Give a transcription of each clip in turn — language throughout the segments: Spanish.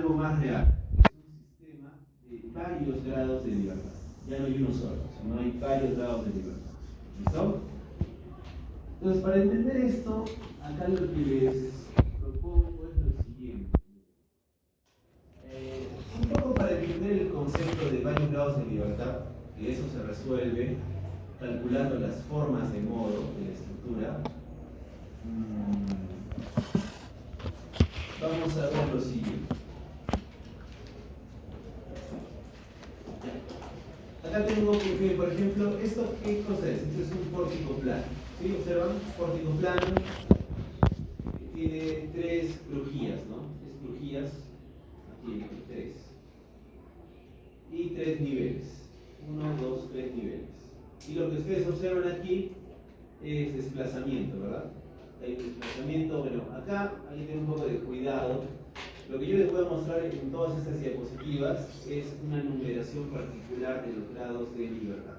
algo más real. Es un sistema de varios grados de libertad. Ya no hay uno solo, sino hay varios grados de libertad. ¿Listo? Entonces, para entender esto, acá lo que les propongo es lo siguiente. Un poco para entender el concepto de varios grados de libertad, que eso se resuelve calculando las formas de modo de la estructura. Vamos a ver lo siguiente. Acá tengo que, por ejemplo, ¿esto qué cosa es? Esto es un pórtico plano. ¿Sí? ¿Observan? Pórtico plano tiene tres crujías, ¿no? Tres crujías, aquí hay tres. Y tres niveles. 1, 2, 3 niveles. Y lo que ustedes observan aquí es desplazamiento, ¿verdad? Hay desplazamiento, bueno, acá hay que tener un poco de cuidado. Lo que yo les voy a mostrar en todas estas diapositivas es una numeración particular de los grados de libertad.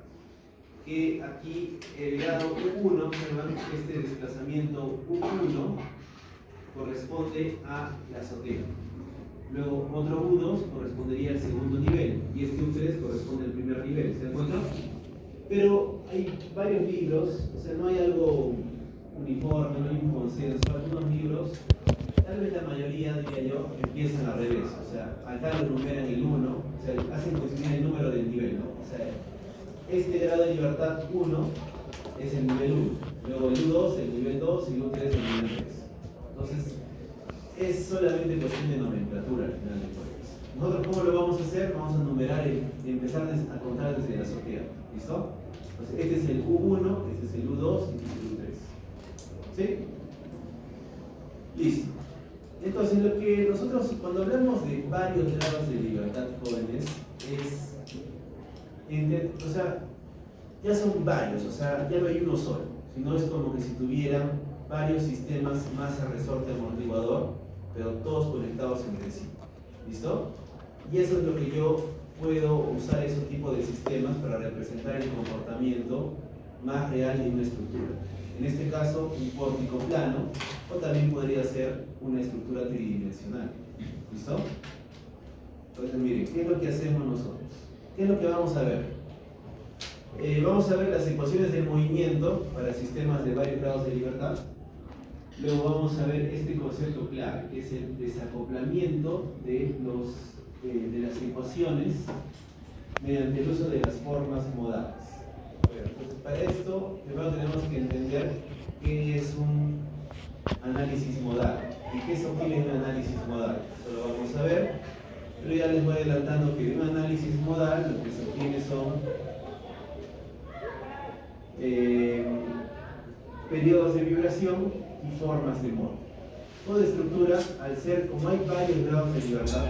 Que aquí el grado U1, observan, este desplazamiento U1 corresponde a la azotea. Luego otro U2 correspondería al segundo nivel y este U3 corresponde al primer nivel, ¿se dan cuenta? Pero hay varios libros, o sea, no hay algo uniforme, no hay un consenso. Algunos libros, tal vez la mayoría, diría yo, empiezan al revés, o sea, acá lo numeran el 1, o sea, hacen coincidir el número del nivel, ¿no? O sea, este grado de libertad 1 es el nivel 1, luego el U2, el nivel 2 y el U3 el nivel 3. Entonces, es solamente cuestión de nomenclatura al final de cuentas. Nosotros, ¿cómo lo vamos a hacer? Vamos a numerar y empezar a contar desde la azotea. ¿Listo? Entonces, este es el U1, este es el U2 y este es el U3. ¿Sí? Listo. Entonces, lo que nosotros, cuando hablamos de varios grados de libertad, jóvenes, es, o sea, ya son varios, o sea, ya no hay uno solo, sino es como que si tuvieran varios sistemas más a resorte amortiguador, pero todos conectados entre sí. ¿Listo? Y eso es lo que yo puedo usar, ese tipo de sistemas para representar el comportamiento más real de una estructura. En este caso, un pórtico plano, o también podría ser una estructura tridimensional. ¿Listo? Entonces, miren, ¿qué es lo que hacemos nosotros? ¿Qué es lo que vamos a ver? Vamos a ver las ecuaciones del movimiento para sistemas de varios grados de libertad. Luego vamos a ver este concepto clave, que es el desacoplamiento de las ecuaciones mediante el uso de las formas modales. Bueno, entonces, para esto, primero tenemos que entender qué es un análisis modal y qué se obtiene en un análisis modal. Eso lo vamos a ver, pero ya les voy adelantando que de un análisis modal lo que se obtiene son periodos de vibración y formas de modo. Toda estructura, al ser, como hay varios grados de libertad,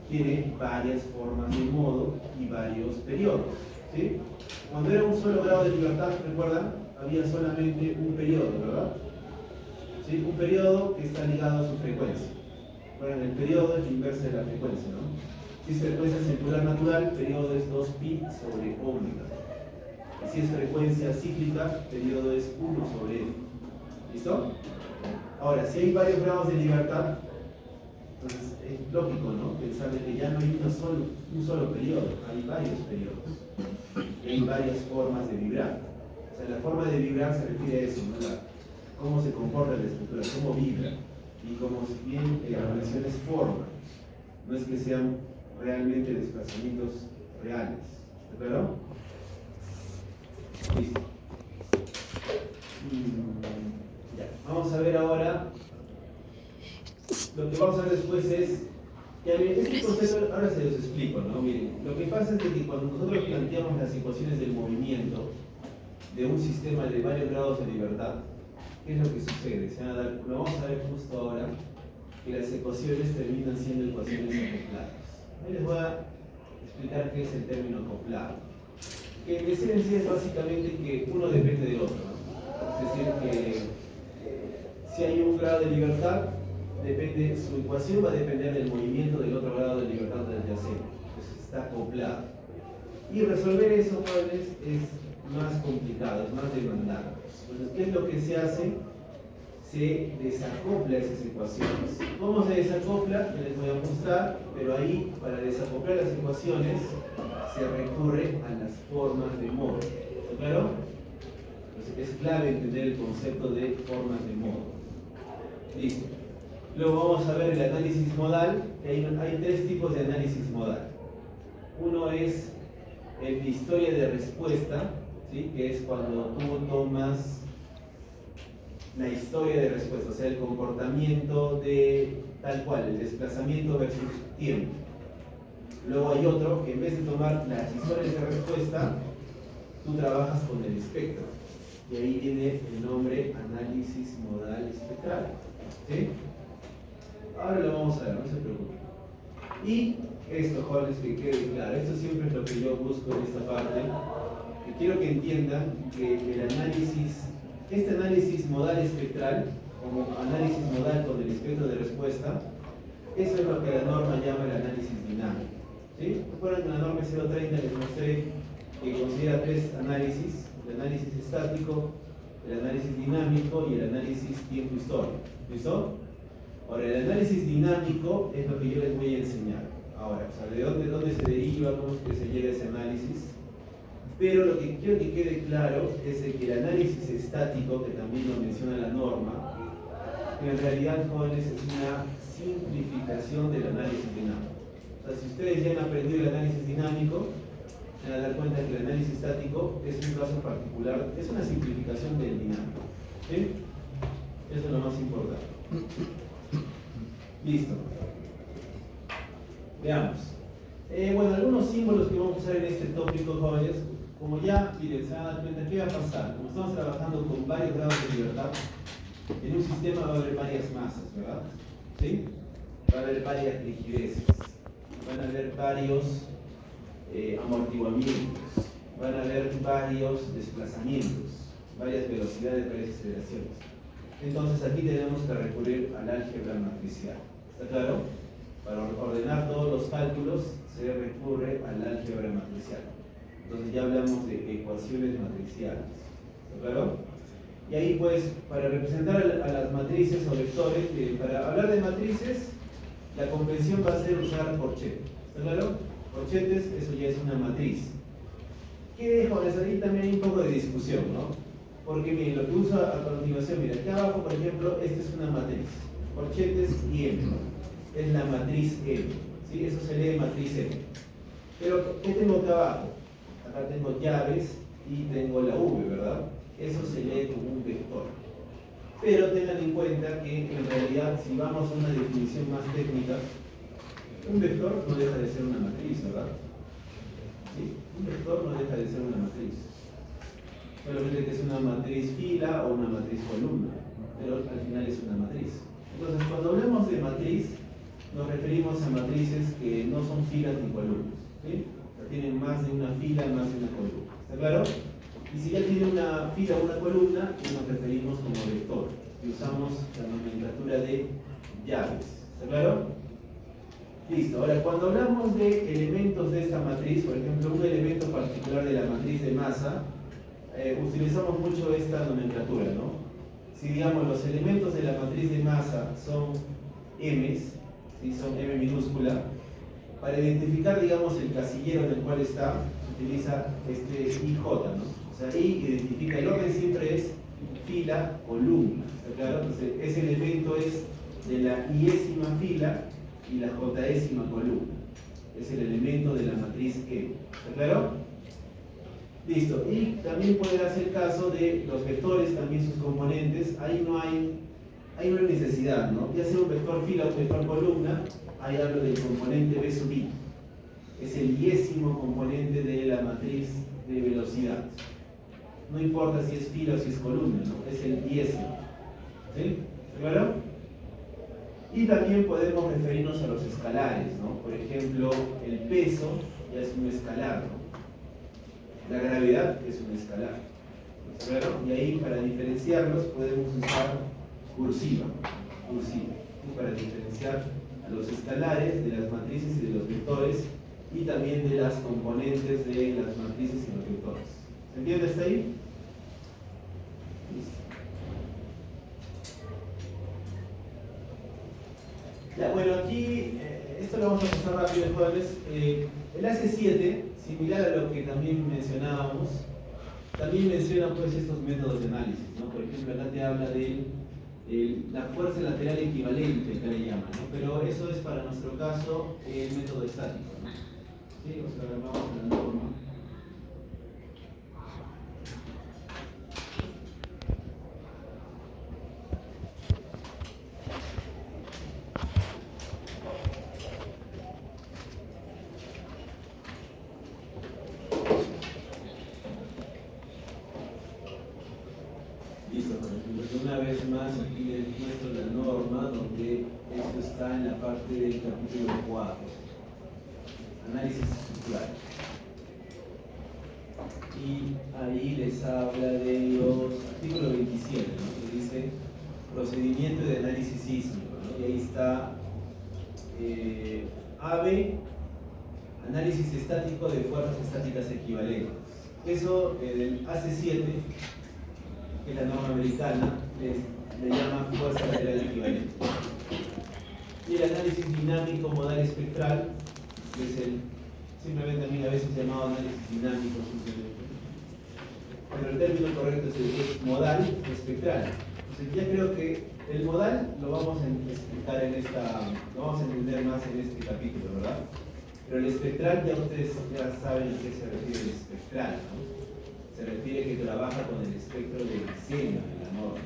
tiene varias formas de modo y varios periodos. ¿Sí? Cuando era un solo grado de libertad, recuerdan, había solamente un periodo, ¿verdad? ¿Sí? Un periodo que está ligado a su frecuencia. Bueno, el periodo es la inversa de la frecuencia, ¿no? Si es frecuencia circular natural, periodo es 2pi sobre omega. Y si es frecuencia cíclica, periodo es 1 sobre f. ¿Listo? Ahora, si hay varios grados de libertad, entonces es lógico, ¿no? Pensar de que ya no hay un solo periodo, hay varios periodos. Hay varias formas de vibrar. O sea, la forma de vibrar se refiere a eso, ¿no? Cómo se comporta la estructura, cómo vibra. Y como si bien la relación es forma, no es que sean realmente desplazamientos reales. ¿De acuerdo? Listo. Ya. Vamos a ver ahora. Lo que vamos a ver después es. Ya miren, este concepto ahora se los explico, ¿no? Miren, lo que pasa es de que cuando nosotros planteamos las ecuaciones del movimiento de un sistema de varios grados de libertad, ¿qué es lo que sucede? Lo vamos a ver justo ahora, que las ecuaciones terminan siendo ecuaciones acopladas. Ahí les voy a explicar qué es el término acoplado. Que en esencia es básicamente que uno depende del otro, ¿no? Es decir, que si hay un grado de libertad, su ecuación va a depender del movimiento del otro grado de libertad del adyacente. Entonces está acoplado. Y resolver eso, jóvenes, es más complicado, es más demandante. Entonces, ¿qué es lo que se hace? se desacopla esas ecuaciones. ¿Cómo se desacopla? Ya les voy a mostrar, pero ahí para desacoplar las ecuaciones se recurre a las formas de modo. ¿Está claro? Entonces es clave entender el concepto de formas de modo. Listo. Luego vamos a ver el análisis modal. Hay tres tipos de análisis modal. Uno es el de historia de respuesta, ¿sí? Que es cuando tú tomas la historia de respuesta, o sea, el comportamiento de tal cual, el desplazamiento versus tiempo. Luego hay otro que en vez de tomar las historias de respuesta, tú trabajas con el espectro. Y ahí viene el nombre análisis modal espectral. ¿Sí? Ahora lo vamos a ver, no se preocupen. Y esto, jóvenes, que quede claro, esto siempre es lo que yo busco en esta parte. Y quiero que entiendan que el análisis, este análisis modal espectral, como análisis modal con el espectro de respuesta, eso es lo que la norma llama el análisis dinámico. ¿Sí? Recuerden que en la norma 030 les mostré que considera tres análisis: el análisis estático, el análisis dinámico y el análisis tiempo-historia. ¿Listo? Ahora, el análisis dinámico es lo que yo les voy a enseñar. Ahora, o sea, ¿de dónde se deriva? ¿Cómo es que se llega a ese análisis? Pero lo que quiero que quede claro es de que el análisis estático, que también lo menciona la norma, que en realidad, jóvenes, es una simplificación del análisis dinámico. O sea, si ustedes ya han aprendido el análisis dinámico, se van a dar cuenta que el análisis estático es un caso particular, es una simplificación del dinámico. ¿Sí? Eso es lo más importante. Listo. Veamos. Bueno, algunos símbolos que vamos a usar en este tópico, jóvenes, como ya, miren, se van a dar cuenta, ¿qué va a pasar? Como estamos trabajando con varios grados de libertad, en un sistema va a haber varias masas, ¿verdad? ¿Sí? Va a haber varias rigideces, van a haber varios amortiguamientos, van a haber varios desplazamientos, varias velocidades, varias aceleraciones. Entonces aquí tenemos que recurrir al álgebra matricial. ¿Está claro? Para ordenar todos los cálculos se recurre al álgebra matricial. Entonces ya hablamos de ecuaciones matriciales. ¿Está claro? Y ahí pues, para representar a las matrices o vectores, para hablar de matrices, la convención va a ser usar corchetes. ¿Está claro? Corchetes, eso ya es una matriz. ¿Qué dejo? Ahí también hay un poco de discusión, ¿no? Porque miren, lo que uso a continuación, mira, aquí abajo, por ejemplo, esta es una matriz. Corchetes y M. Es la matriz M. ¿Sí? Eso se lee matriz M. Pero, ¿qué tengo acá abajo? Acá tengo llaves y tengo la V, ¿verdad? Eso se lee como un vector. Pero tengan en cuenta que en realidad, si vamos a una definición más técnica, un vector no deja de ser una matriz, ¿verdad? ¿Sí? Un vector no deja de ser una matriz. Solamente que es una matriz fila o una matriz columna, pero al final es una matriz. Entonces, cuando hablamos de matriz, nos referimos a matrices que no son filas ni columnas, ¿sí? O sea, tienen más de una fila, más de una columna. ¿Está claro? Y si ya tiene una fila o una columna, nos referimos como vector, y usamos la nomenclatura de llaves. ¿Está claro? Listo. Ahora, cuando hablamos de elementos de esta matriz, por ejemplo, un elemento particular de la matriz de masa, utilizamos mucho esta nomenclatura, ¿no? Si, digamos, los elementos de la matriz de masa son M's, ¿sí? Son M minúscula, para identificar, digamos, el casillero en el cual está, se utiliza este IJ, ¿no? O sea, I identifica, el orden siempre es fila, columna, ¿está claro? Entonces, ese elemento es de la iésima fila y la jésima columna. Es el elemento de la matriz M, ¿está claro? Listo, y también puede darse el caso de los vectores, también sus componentes. Ahí no hay necesidad, ¿no? Ya sea un vector fila o un vector columna, ahí hablo del componente B sub I. Es el iésimo componente de la matriz de velocidad. No importa si es fila o si es columna, ¿no? Es el iésimo. ¿Sí? ¿Claro? Y también podemos referirnos a los escalares, ¿no? Por ejemplo, el peso ya es un escalar, ¿no? La gravedad es un escalar. ¿Claro? Y ahí, para diferenciarlos, podemos usar cursiva. Y para diferenciar a los escalares de las matrices y de los vectores, y también de las componentes de las matrices y los vectores. ¿Se entiende hasta ahí? Listo. Ya, bueno, aquí esto lo vamos a pasar rápido, jóvenes. El AC7, similar a lo que también mencionábamos, también menciona pues estos métodos de análisis, ¿no? Por ejemplo, acá te habla de la fuerza lateral equivalente, que le llaman, ¿no? Pero eso es para nuestro caso el método estático, ¿no? ¿Sí? O sea, vamos a la norma. Listo, por ejemplo, una vez más aquí les muestro la norma donde esto está en la parte del capítulo 4, análisis estructural. Y ahí les habla de los artículo 27, ¿no? Que dice procedimiento de análisis sísmico, ¿no? Y ahí está AB, análisis estático de fuerzas estáticas equivalentes. Eso del AC7, que es la norma americana, le llama fuerza lateral equivalente. Y el análisis dinámico modal espectral, que es simplemente también a veces llamado análisis dinámico simplemente. Pero el término correcto es modal espectral. Entonces ya creo que el modal lo vamos a explicar lo vamos a entender más en este capítulo, ¿verdad? Pero el espectral ya ustedes ya saben a qué se refiere el espectral, ¿no? Se refiere que trabaja con el espectro de diseño de la norma.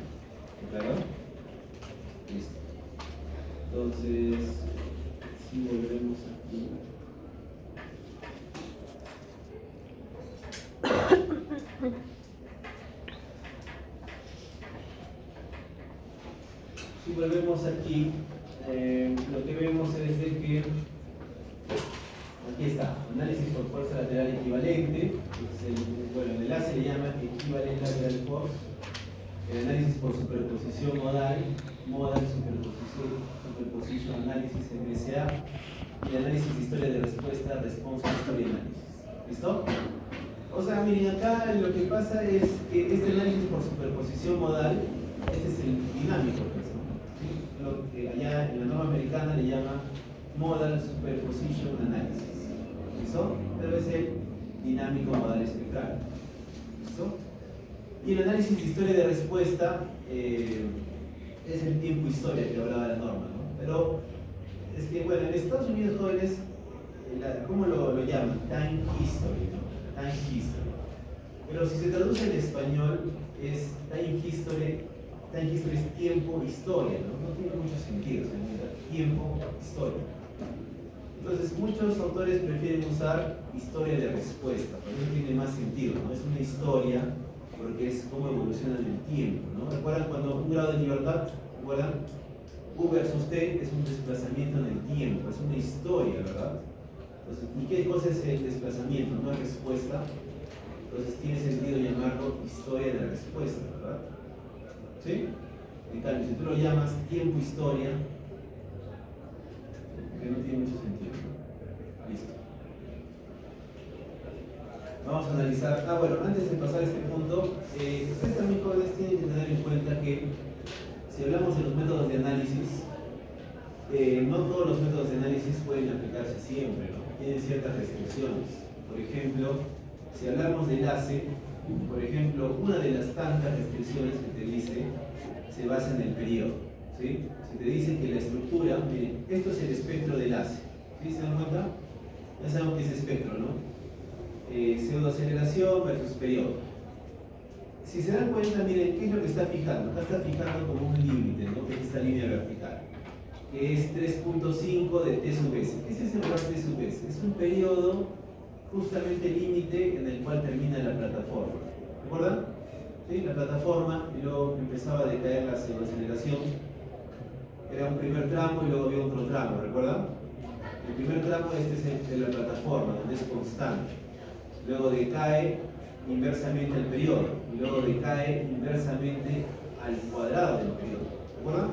¿Claro? Listo. Entonces, si volvemos aquí. Si volvemos aquí, lo que vemos es de que aquí está, análisis por fuerza lateral equivalente. Bueno, el enlace le llama equivalent lateral force. El análisis por superposición modal, modal superposition análisis MSA. Y el análisis de historia de respuesta, response history análisis. ¿Listo? O sea, miren, acá lo que pasa es que este análisis por superposición modal, este es el dinámico, pues, ¿no? ¿Sí? Lo que allá en la norma americana le llama modal superposition analysis. ¿Listo? Pero es el dinámico modal espectral. ¿Listo? Y el análisis de historia de respuesta es el tiempo-historia que hablaba la norma, ¿no? Pero es que, bueno, en Estados Unidos, jóvenes, ¿cómo lo llaman? Time history, ¿no? Time history. Pero si se traduce en español, es time history es tiempo-historia, ¿no? No tiene mucho sentido, señora. Tiempo-historia. Entonces, muchos autores prefieren usar historia de respuesta, porque eso tiene más sentido, ¿no? Es una historia, porque es cómo evoluciona en el tiempo, ¿no? ¿Recuerdan cuando un grado de libertad? ¿Recuerdan? U versus T es un desplazamiento en el tiempo, es una historia, ¿verdad? Entonces, ¿y qué cosa es el desplazamiento? No es respuesta. Entonces, tiene sentido llamarlo historia de la respuesta, ¿verdad? ¿Sí? En cambio, si tú lo llamas tiempo-historia, que no tiene mucho sentido. Listo. Vamos a analizar. Bueno, antes de pasar a este punto, ustedes también, jóvenes, tienen que tener en cuenta que si hablamos de los métodos de análisis, no todos los métodos de análisis pueden aplicarse siempre, ¿no? Tienen ciertas restricciones. Por ejemplo, si hablamos del ACE, por ejemplo, una de las tantas restricciones que te dice se basa en el periodo, ¿sí? Si te dicen que la estructura, miren, esto es el espectro del ACE, ¿sí? ¿Se dan cuenta? Ya sabemos que es espectro, ¿no? Pseudoaceleración versus periodo. Si se dan cuenta, miren, ¿qué es lo que está fijando? Acá está fijando como un límite, ¿no? Que es esta línea vertical, que es 3.5 de T sub S. ¿Qué es ese valor T sub S? Es un periodo justamente límite en el cual termina la plataforma. ¿Recuerdan? ¿Sí? La plataforma, y luego empezaba a decaer la pseudoaceleración. Era un primer tramo y luego había otro tramo, ¿recuerdan? El primer tramo, este es el de la plataforma, donde es constante. Luego decae inversamente al periodo, y luego decae inversamente al cuadrado del periodo. ¿Recuerdan?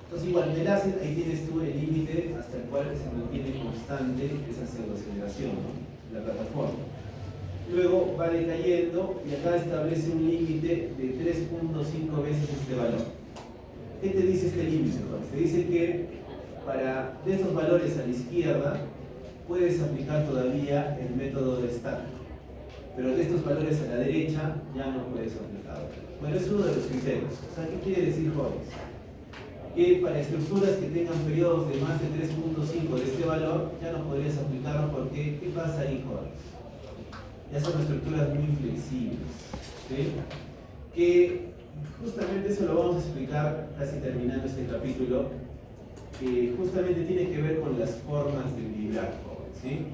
Entonces, igual, en el ACE, ahí tienes tú el límite hasta el cual se mantiene constante esa pseudoaceleración, ¿no? La plataforma. Luego va decayendo y acá establece un límite de 3.5 veces este valor. ¿Qué te dice este límite? Te dice que de estos valores a la izquierda, puedes aplicar todavía el método de Stark. Pero de estos valores a la derecha ya no puedes aplicarlo. Bueno, es uno de los criterios. O sea, ¿qué quiere decir, jóvenes? Que para estructuras que tengan periodos de más de 3.5 de este valor, ya no podrías aplicarlo porque, ¿qué pasa ahí, jóvenes? Ya son estructuras muy flexibles, ¿sí? Que justamente eso lo vamos a explicar casi terminando este capítulo, que justamente tiene que ver con las formas de vibrar, jóvenes, ¿sí?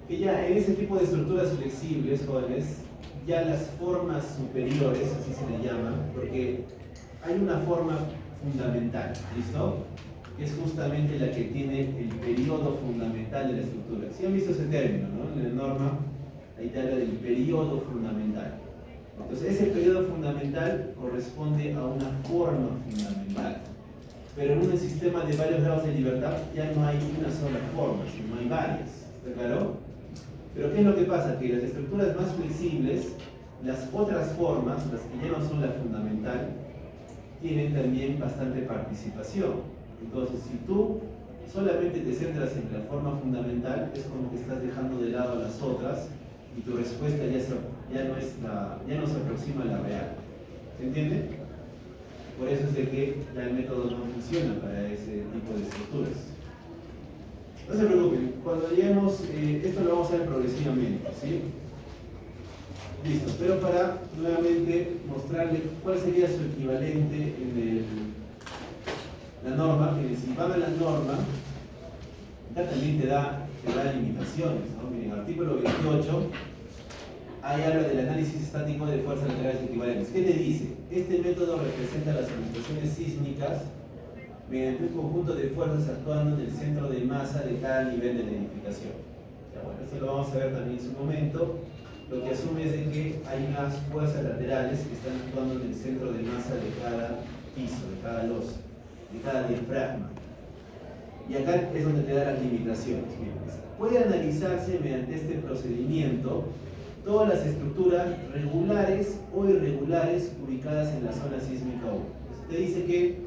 Que ya en ese tipo de estructuras flexibles, jóvenes, ya las formas superiores, así se le llaman, porque hay una forma fundamental, ¿listo? Que es justamente la que tiene el periodo fundamental de la estructura. ¿Sí han visto ese término, no? En la norma, ahí te habla del periodo fundamental. Entonces, ese periodo fundamental corresponde a una forma fundamental. Pero en un sistema de varios grados de libertad ya no hay una sola forma, sino hay varias. ¿Está claro? Pero ¿qué es lo que pasa? Que las estructuras más flexibles, las otras formas, las que ya no son la fundamental, tienen también bastante participación. Entonces, si tú solamente te centras en la forma fundamental, es como que estás dejando de lado las otras y tu respuesta ya no se aproxima a la real. ¿Se entiende? Por eso es de que ya el método no funciona para ese tipo de estructuras. No se preocupen, cuando lleguemos, esto lo vamos a ver progresivamente, ¿sí? Listo, pero para nuevamente mostrarle cuál sería su equivalente en la norma, miren, si van a la norma, acá también te da limitaciones, ¿no? Miren, artículo 28, ahí habla del análisis estático de fuerzas laterales equivalentes. ¿Qué te dice? Este método representa las manifestaciones sísmicas mediante un conjunto de fuerzas actuando en el centro de masa de cada nivel de la edificación. Ya, bueno, esto lo vamos a ver también en su momento. Lo que asume es de que hay unas fuerzas laterales que están actuando en el centro de masa de cada piso, de cada losa, de cada diafragma. Y acá es donde te da las limitaciones. Miren, puede analizarse mediante este procedimiento todas las estructuras regulares o irregulares ubicadas en la zona sísmica 1. Te dice que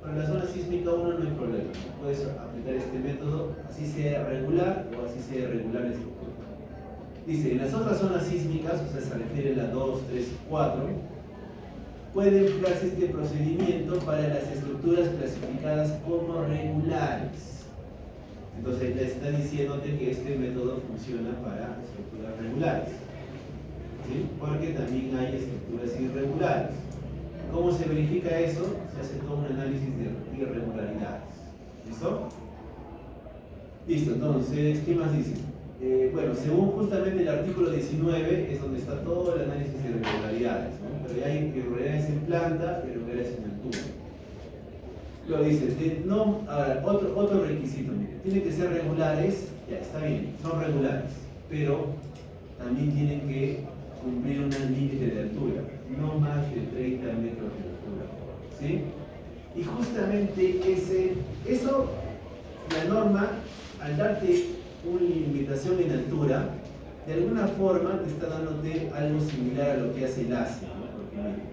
para la zona sísmica 1 no hay problema. Puedes aplicar este método, así sea regular o así sea irregular la estructura. Dice, en las otras zonas sísmicas, o sea, se refiere a la 2, 3 y 4, puede emplearse este procedimiento para las estructuras clasificadas como regulares. Entonces ya está diciéndote que este método funciona para estructuras regulares, ¿sí? Porque también hay estructuras irregulares. ¿Cómo se verifica eso? Se hace todo un análisis de irregularidades. ¿Listo? Listo, entonces, ¿qué más dice? Bueno, según justamente el artículo 19 es donde está todo el análisis de irregularidades, ¿no? Pero hay irregularidades en planta y irregularidades en altura. Luego dice, no, ahora, otro requisito, mire, tienen que ser regulares, ya está bien, son regulares, pero también tienen que cumplir un límite de altura, no más de 30 metros de altura, ¿sí? Y justamente eso, la norma, al darte una limitación en altura, de alguna forma te está dándote algo similar a lo que hace el ASI, ¿no? Porque miren,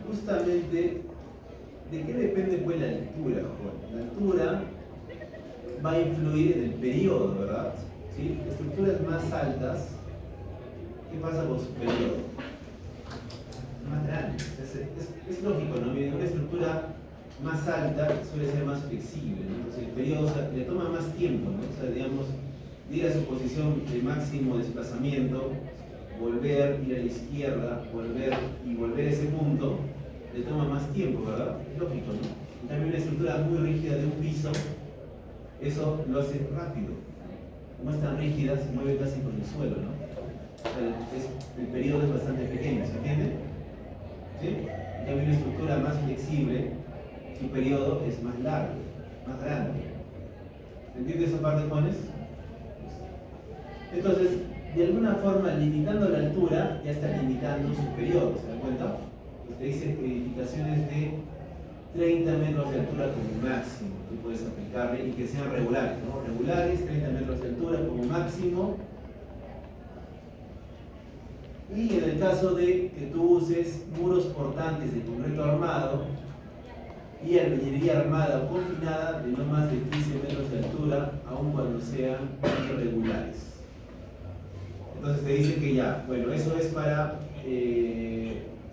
justamente, ¿de qué depende pues la altura, Juan? La altura va a influir en el periodo, ¿verdad? ¿Sí? Estructuras más altas, ¿qué pasa con su periodo? Más grande. Es lógico, ¿no? Miren, una estructura más alta suele ser más flexible, ¿no? Entonces el periodo, o sea, le toma más tiempo, ¿no? O sea, digamos, ir a su posición de máximo desplazamiento, volver, ir a la izquierda, volver a ese punto, le toma más tiempo, ¿verdad? Es lógico, ¿no? En cambio, una estructura muy rígida de un piso, eso lo hace rápido. Como es tan rígida, se mueve casi con el suelo, ¿no? O sea, el periodo es bastante pequeño, ¿se entiende? ¿Sí? En cambio, una estructura más flexible, su periodo es más largo, más grande. ¿Se entiende esa parte, Juanes? Entonces, de alguna forma, limitando la altura, ya está limitando su periodo, ¿se dan cuenta? Te dice edificaciones de 30 metros de altura como máximo, tú puedes aplicarle y que sean regulares, ¿no? Regulares, 30 metros de altura como máximo. Y en el caso de que tú uses muros portantes de concreto armado y albañilería armada o confinada de no más de 15 metros de altura, aun cuando sean irregulares. Entonces te dice que ya, bueno, eso es para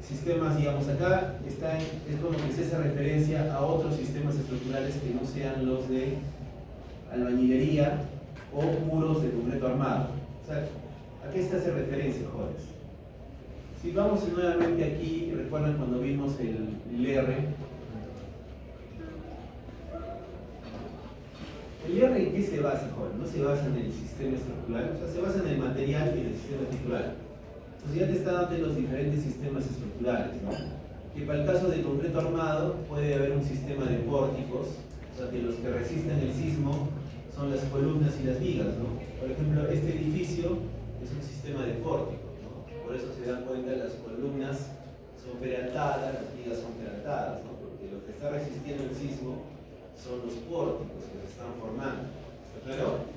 sistemas, digamos, acá es como que se hace referencia a otros sistemas estructurales que no sean los de albañilería o muros de concreto armado. O sea, ¿a qué se hace referencia, jóvenes? Si vamos nuevamente aquí, recuerdan cuando vimos el R. ¿El R en qué se basa, joven? No se basa en el sistema estructural, o sea, se basa en el material y en el sistema estructural. Entonces ya te está dando los diferentes sistemas estructurales, ¿no? Que para el caso del concreto armado puede haber un sistema de pórticos, o sea, que los que resisten el sismo son las columnas y las vigas, ¿no? Por ejemplo, este edificio es un sistema de pórticos, ¿no? Por eso se dan cuenta las columnas son peraltadas, las vigas son peraltadas, ¿no? Porque lo que está resistiendo el sismo son los pórticos que se están formando. ¿Está claro?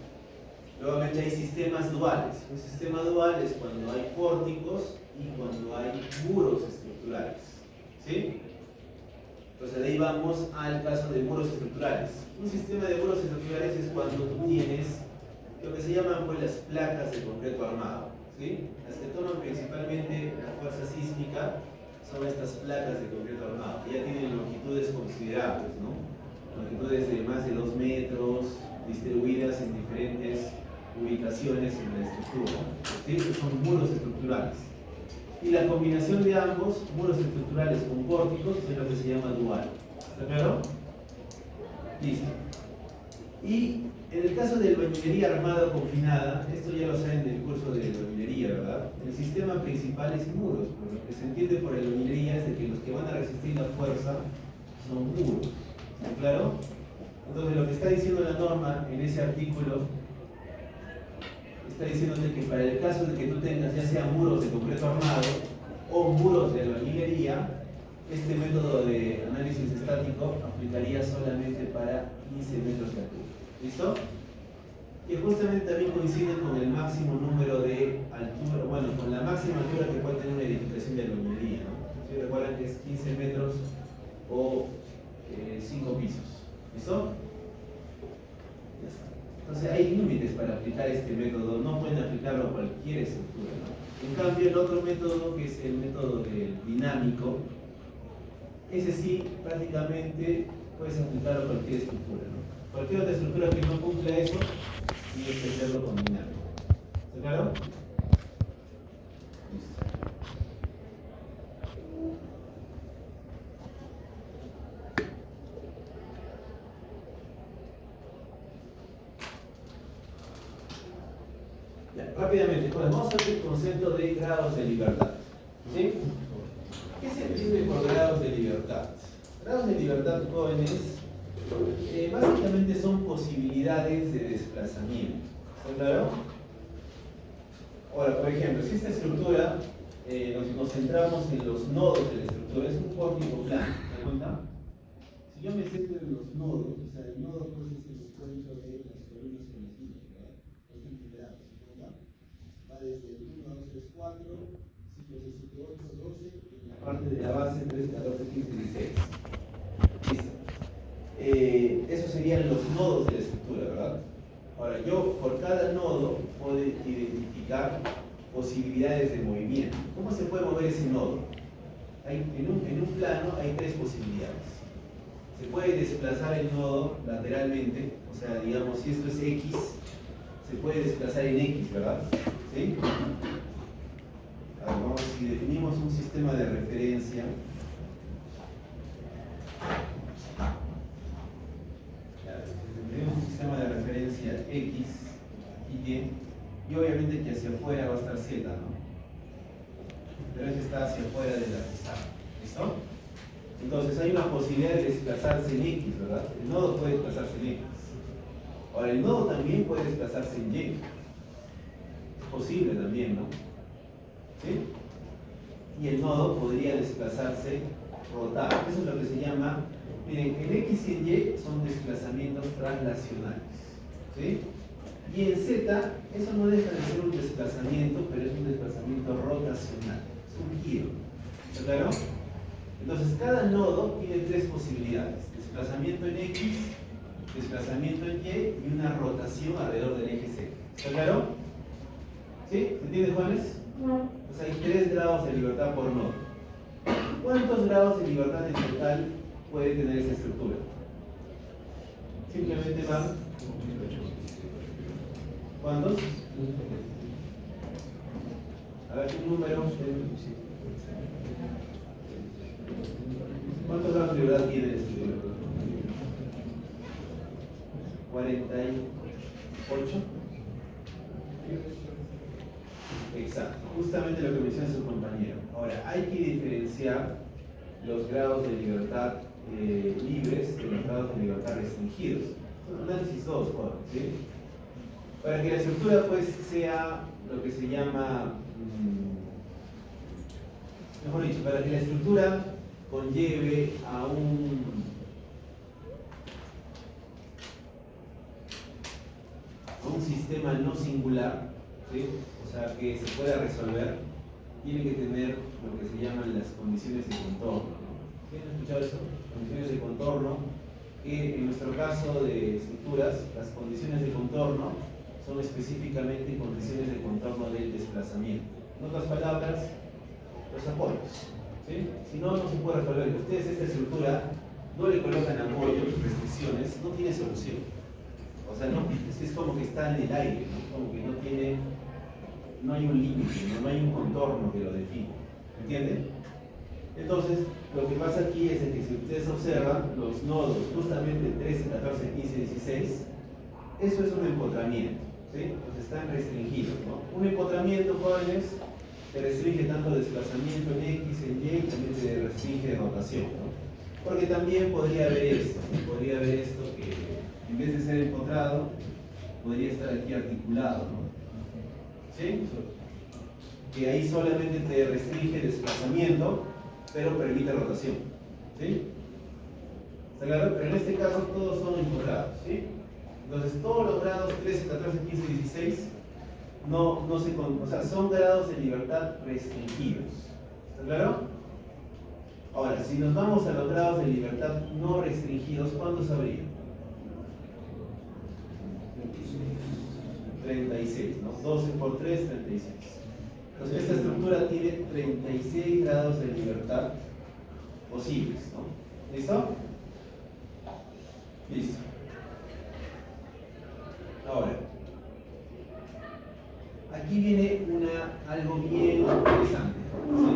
Nuevamente hay sistemas duales. Un sistema dual es cuando hay pórticos y cuando hay muros estructurales. ¿Sí? Entonces de ahí vamos al caso de muros estructurales. Un sistema de muros estructurales es cuando tú tienes lo que se llaman pues, las placas de concreto armado. ¿Sí? Las que toman principalmente la fuerza sísmica son estas placas de concreto armado, que ya tienen longitudes considerables, ¿no? Longitudes de más de 2 metros, distribuidas en diferentes ubicaciones en la estructura. ¿Sí? Son muros estructurales. Y la combinación de ambos, muros estructurales con pórticos, es lo que se llama dual. ¿Está claro? Listo. Y en el caso de albañilería armada o confinada, esto ya lo saben del curso de albañilería, ¿verdad? El sistema principal es muros, pero lo que se entiende por albañilería es de que los que van a resistir la fuerza son muros. ¿Está claro? Entonces lo que está diciendo la norma en ese artículo está diciéndote que para el caso de que tú tengas ya sea muros de concreto armado o muros de albañilería, este método de análisis estático aplicaría solamente para 15 metros de altura. ¿Listo? Que justamente también coincide con el máximo número de altura, bueno, con la máxima altura que puede tener una edificación de albañilería, ¿no? Si recuerdan que es 15 metros o 5 pisos. ¿Listo? Ya está. Entonces hay límites para aplicar este método, no pueden aplicarlo a cualquier estructura, ¿no? En cambio, el otro método, que es el método del dinámico, ese sí, prácticamente puedes aplicarlo a cualquier estructura, ¿no? Cualquier otra estructura que no cumpla eso, tienes que hacerlo con dinámico. ¿Está claro? Listo. Ya, rápidamente, pues, vamos a ver el concepto de grados de libertad. ¿Sí? ¿Qué se entiende por grados de libertad? Grados de libertad, jóvenes, básicamente son posibilidades de desplazamiento. ¿Está claro? Ahora, por ejemplo, si esta estructura nos centramos en los nodos de la estructura, es un pórtico plano, ¿te das cuenta? Si yo me centro en los nodos, o sea, el nodo pues es el encuentro de las columnas con las vigas, ¿verdad? Los integrados, ¿verdad? Va desde el 1, 2, 3, 4, 5, 6, 7, 8, 12, en la parte de la base 3, 14, 15, 16. Listo. Esos serían los nodos de la estructura, ¿verdad? Ahora, yo por cada nodo puedo identificar posibilidades de movimiento. ¿Cómo se puede mover ese nodo? En un plano hay 3 posibilidades. Se puede desplazar el nodo lateralmente, o sea, digamos, si esto es X, se puede desplazar en X, ¿verdad? ¿Sí? Ahora, vamos, si definimos un sistema de referencia, tenemos un sistema de referencia X, y obviamente que hacia afuera va a estar Z, ¿no? Pero ese está hacia afuera de la pizarra. ¿Listo? Entonces hay una posibilidad de desplazarse en X, ¿verdad? El nodo puede desplazarse en X. Ahora, el nodo también puede desplazarse en Y. Es posible también, ¿no? ¿Sí? Y el nodo podría desplazarse, rotar. Eso es lo que se llama, miren, el X y el Y son desplazamientos translacionales. ¿Sí? Y en Z, eso no deja de ser un desplazamiento, pero es un desplazamiento rotacional, es un giro. ¿Está claro? Entonces, cada nodo tiene tres posibilidades: desplazamiento en X, desplazamiento en Y y una rotación alrededor del eje Z. ¿Está claro? ¿Sí? ¿Se entiende, Juanes? Pues hay 3 grados de libertad por nodo. ¿Cuántos grados de libertad en total puede tener esta estructura? Simplemente van. ¿Cuántos? A ver, un número. ¿Cuántos grados de libertad tiene esta estructura? 48. Exacto, justamente lo que menciona su compañero. Ahora, hay que diferenciar los grados de libertad libres de los grados de libertad restringidos. Análisis 2, ¿sí? Para que la estructura pues sea lo que se llama, mejor dicho, para que la estructura conlleve a un sistema no singular, ¿sí? O sea, que se pueda resolver, tiene que tener lo que se llaman las condiciones de contorno, ¿no? ¿Quién ha escuchado eso? Condiciones de contorno, que en nuestro caso de estructuras, las condiciones de contorno son específicamente condiciones de contorno del desplazamiento. En otras palabras, los apoyos, ¿sí? Si no, no se puede resolver. Si ustedes esta estructura no le colocan apoyos, restricciones, no tiene solución. O sea, no, es como que está en el aire, ¿no? Como que no hay un límite, ¿no? No hay un contorno que lo define. ¿Entienden? Entonces, lo que pasa aquí es que si ustedes observan los nodos justamente 13, 14, 15, 16, eso es un empotramiento, ¿sí? Pues están restringidos, ¿no? Un empotramiento, jóvenes, te restringe tanto desplazamiento en X, en Y, y también te restringe de rotación, ¿no? Porque también podría haber esto que en vez de ser empotrado, podría estar aquí articulado, ¿no? ¿Sí? Que ahí solamente te restringe desplazamiento, pero permite rotación, ¿sí? ¿Está claro? Pero en este caso todos son empotrados, ¿sí? Entonces todos los grados 13, 14, 15, 16 o sea, son grados de libertad restringidos. ¿Está claro? Ahora, si nos vamos a los grados de libertad no restringidos, ¿cuántos habría? 36, ¿no? 12 por 3, 36. Entonces esta estructura tiene 36 grados de libertad posibles, ¿no? ¿Listo? Listo. Ahora, aquí viene algo bien interesante, ¿sí?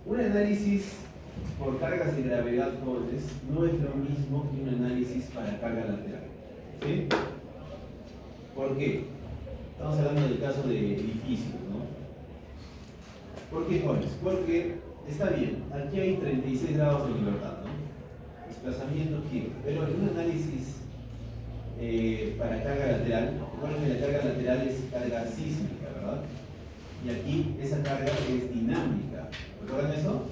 Un análisis por cargas de gravedad jóvenes no es lo mismo que un análisis para carga lateral, ¿sí? ¿Por qué? Estamos hablando del caso de edificios, ¿no? ¿Por qué jóvenes? Porque está bien, aquí hay 36 grados de libertad, ¿no? Desplazamiento, giro, pero en un análisis para carga lateral, recuerden que la carga lateral es carga sísmica, ¿verdad? Y aquí esa carga es dinámica. ¿Recuerdan eso?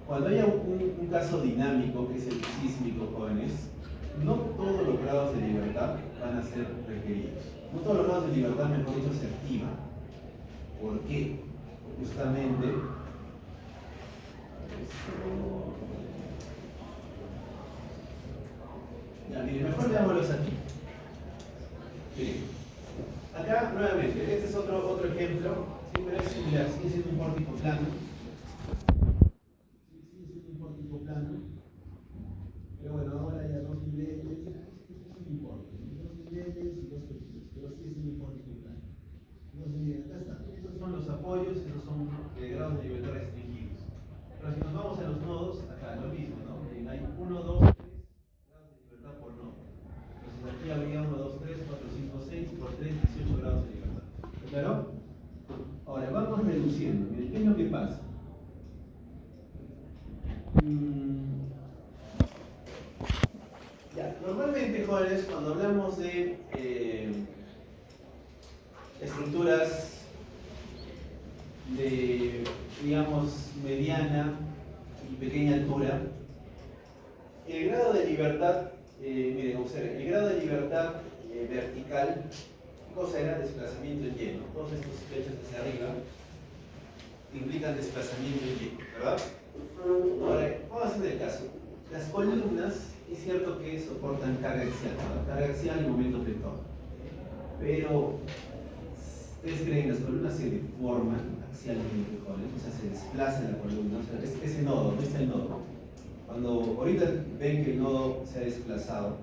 Cuando haya un caso dinámico, que es el sísmico, jóvenes, no todos los grados de libertad van a ser requeridos. No todos los grados de libertad, mejor dicho, se activan. ¿Por qué? Justamente ya, miren, mejor veámoslos aquí. Miren, acá nuevamente, este es otro ejemplo, sí, pero es similar, sigue siendo un pórtico plano. Sigue siendo un pórtico plano, pero bueno, ahora ya 2 niveles, esto no importa, 2 niveles y 2 pequeños, pero sigue siendo un pórtico plano. Entonces, miren, acá está, estos son los apoyos, estos son grados de libertad restringidos. Pero si nos vamos a los nodos, acá lo mismo, ¿no? Miren, hay 1, 2, 3 grados de libertad por nodo. Entonces aquí habría 1, 2, 3, 4, 5, 6 por 3, 18 grados de libertad. ¿Claro? Ahora vamos reduciendo. Miren, ¿qué es lo que pasa? Ya, normalmente, jóvenes, cuando hablamos de estructuras de, digamos, mediana y pequeña altura, el grado de libertad, miren, observen, el grado de libertad vertical, ¿qué cosa era? Desplazamiento en Y, ¿no? Todos estos flechas hacia arriba implican desplazamiento en Y, ¿verdad? Ahora, vamos a hacer el caso. Las columnas, es cierto que soportan carga axial, ¿no? Carga axial y momento vector. Pero, ¿ustedes creen que las columnas se deforman axialmente, jóvenes? O sea, se desplaza la columna. O sea, ese nodo, ¿no está el nodo? Cuando ahorita ven que el nodo se ha desplazado,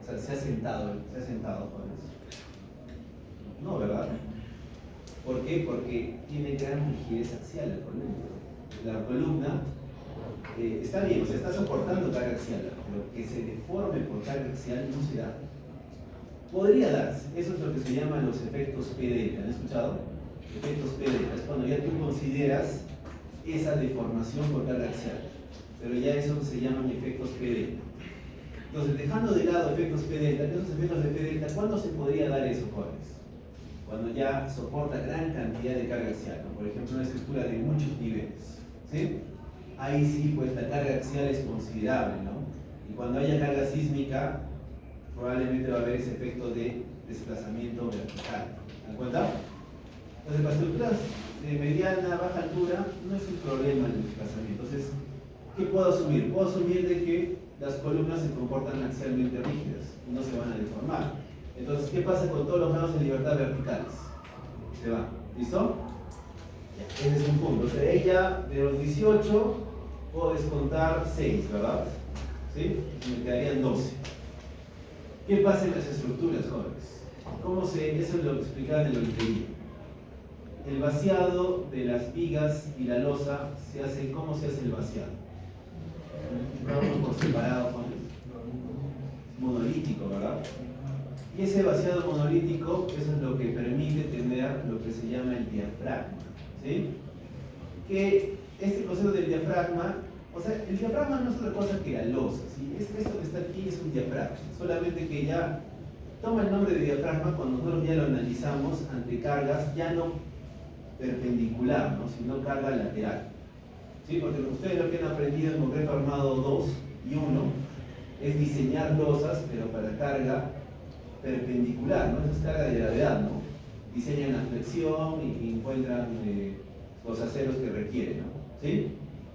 o sea, se ha sentado, jóvenes. No, ¿verdad? ¿Por qué? Porque tiene gran rigidez axial la columna. La columna está bien, o sea, está soportando carga axial, pero que se deforme por carga axial no se da. Podría darse, eso es lo que se llaman los efectos P delta. ¿Han escuchado? Efectos P delta, es cuando ya tú consideras esa deformación por carga axial, pero ya eso se llaman efectos P delta. Entonces, dejando de lado efectos P delta, esos efectos de P delta, ¿cuándo se podría dar eso, jóvenes? Cuando ya soporta gran cantidad de carga axial, ¿no? Por ejemplo, una estructura de muchos niveles, ¿sí? Ahí sí, pues la carga axial es considerable, ¿no? Y cuando haya carga sísmica, probablemente va a haber ese efecto de desplazamiento vertical. ¿Se dan cuenta? Entonces, para estructuras de mediana, baja altura, no es un problema el desplazamiento. Entonces, ¿qué puedo asumir? Puedo asumir de que las columnas se comportan axialmente rígidas y no se van a deformar. Entonces, ¿qué pasa con todos los grados de libertad verticales? Se van. ¿Listo? Ese es un punto. O sea, ella de los 18 puedo descontar 6, ¿verdad? ¿Sí? Me quedarían 12. ¿Qué pasa en las estructuras, jóvenes? Eso es lo que explicaba en el oritorio. El vaciado de las vigas y la losa se hace. ¿Cómo se hace el vaciado? Vamos por separado, jóvenes. Monolítico, ¿verdad? Y ese vaciado monolítico, eso es lo que permite tener lo que se llama el diafragma, ¿sí? Que este concepto del diafragma, o sea, el diafragma no es otra cosa que la losa, ¿sí? Esto que está aquí es un diafragma, solamente que ya toma el nombre de diafragma cuando nosotros ya lo analizamos ante cargas ya no perpendicular, ¿no? Sino carga lateral, ¿sí? Porque ustedes lo que han aprendido en concreto armado 2 y 1 es diseñar losas, pero para carga perpendicular, ¿no? Eso es carga de gravedad, ¿no? Diseñan la flexión y encuentran los aceros que requieren, ¿no? ¿Sí?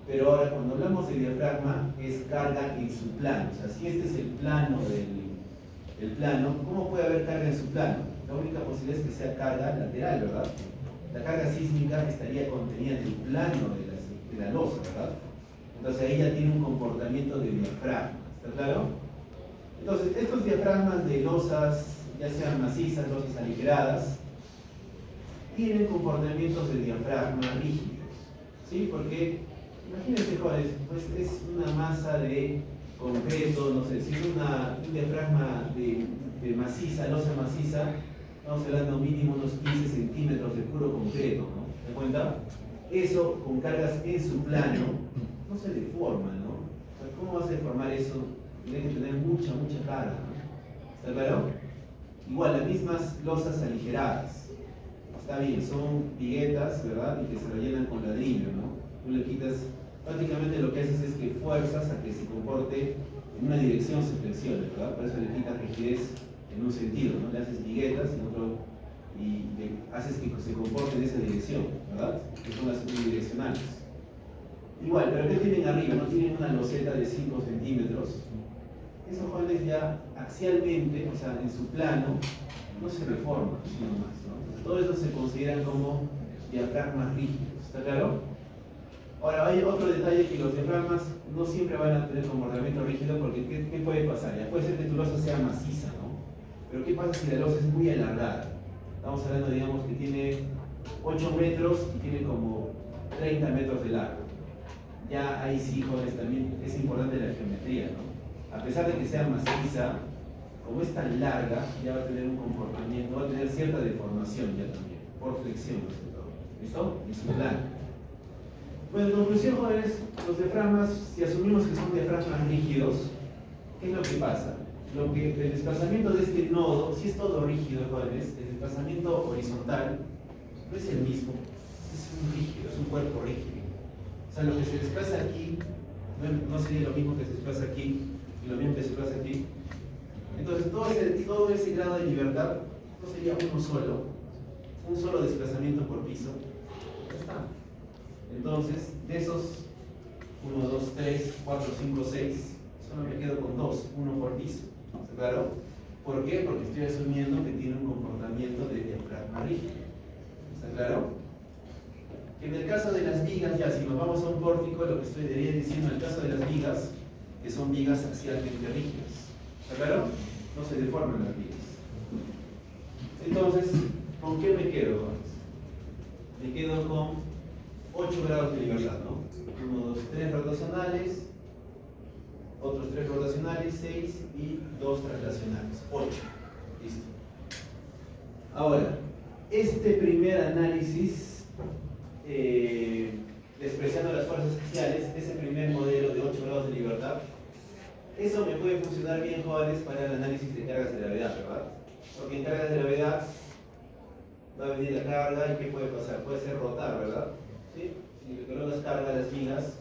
Pero ahora cuando hablamos de diafragma es carga en su plano, o sea, si este es el plano del plano, ¿cómo puede haber carga en su plano? La única posibilidad es que sea carga lateral, ¿verdad? La carga sísmica estaría contenida en el plano de la losa, ¿verdad? Entonces ahí ya tiene un comportamiento de diafragma, ¿está claro? Entonces, estos diafragmas de losas, ya sean macizas, losas aligeradas, tienen comportamientos de diafragma rígidos, ¿sí? Porque, imagínense, jóvenes, pues es una masa de concreto, no sé, si es un diafragma de maciza, losa maciza, estamos hablando mínimo unos 15 centímetros de puro concreto, ¿no? ¿Se dan cuenta? Eso, con cargas en su plano, no se deforma, ¿no? O sea, ¿cómo vas a deformar eso? Tiene que tener mucha carga, ¿no? ¿Está claro? Igual, las mismas losas aligeradas. Está bien, son viguetas, ¿verdad? Y que se rellenan con ladrillo, ¿no? Tú le quitas, prácticamente lo que haces es que fuerzas a que se comporte en una dirección, se flexione, ¿verdad? Por eso le quitas rigidez en un sentido, ¿no? Le haces viguetas y le haces que se comporte en esa dirección, ¿verdad? Que son las unidireccionales. Igual, pero ¿qué tienen arriba? No tienen una loseta de 5 centímetros. Esos jóvenes ya axialmente, o sea, en su plano, no se reforman, sino más, ¿no? Entonces, todo eso se consideran como diafragmas rígidos, ¿está claro? Ahora, hay otro detalle, que los diafragmas no siempre van a tener comportamiento rígido, porque ¿qué puede pasar? Ya puede ser que tu losa sea maciza, ¿no? Pero ¿qué pasa si la losa es muy alargada? Estamos hablando, digamos, que tiene 8 metros y tiene como 30 metros de largo. Ya ahí sí, jóvenes, también es importante la geometría, ¿no? A pesar de que sea maciza, como es tan larga, ya va a tener un comportamiento, va a tener cierta deformación ya también, por flexión, más que todo. ¿Listo? En su plano. Bueno, en conclusión, jóvenes, los diafragmas, si asumimos que son diafragmas rígidos, ¿qué es lo que pasa? El desplazamiento de este nodo, si es todo rígido, jóvenes, el desplazamiento horizontal no es el mismo, es un rígido, es un cuerpo rígido. O sea, lo que se desplaza aquí no sería lo mismo que se desplaza aquí y lo mismo que se desplaza aquí. Entonces todo ese grado de libertad no sería uno solo, un solo desplazamiento por piso. Ya está. Entonces, de esos 1, 2, 3, 4, 5, 6, solo me quedo con 2, uno por piso. ¿Está claro? ¿Por qué? Porque estoy asumiendo que tiene un comportamiento de diafragma rígido. ¿Está claro? En el caso de las vigas, ya si nos vamos a un pórtico, lo que estoy diciendo en el caso de las vigas, que son vigas axialmente rígidas. ¿Está claro? No se deforman las vigas. Entonces, ¿con qué me quedo, jóvenes? Me quedo con 8 grados de libertad, ¿no? 1, 2, 3 rotacionales, otros 3 rotacionales, 6 y 2 traslacionales. 8. Listo. Ahora, este primer análisis, despreciando las fuerzas axiales, ese primer modelo de 8 grados de libertad, eso me puede funcionar bien, jóvenes, para el análisis de cargas de gravedad, ¿verdad? Porque en cargas de gravedad va a venir la carga y ¿qué puede pasar? Puede ser rotar, ¿verdad? ¿Sí? Si le colocas carga a las vigas,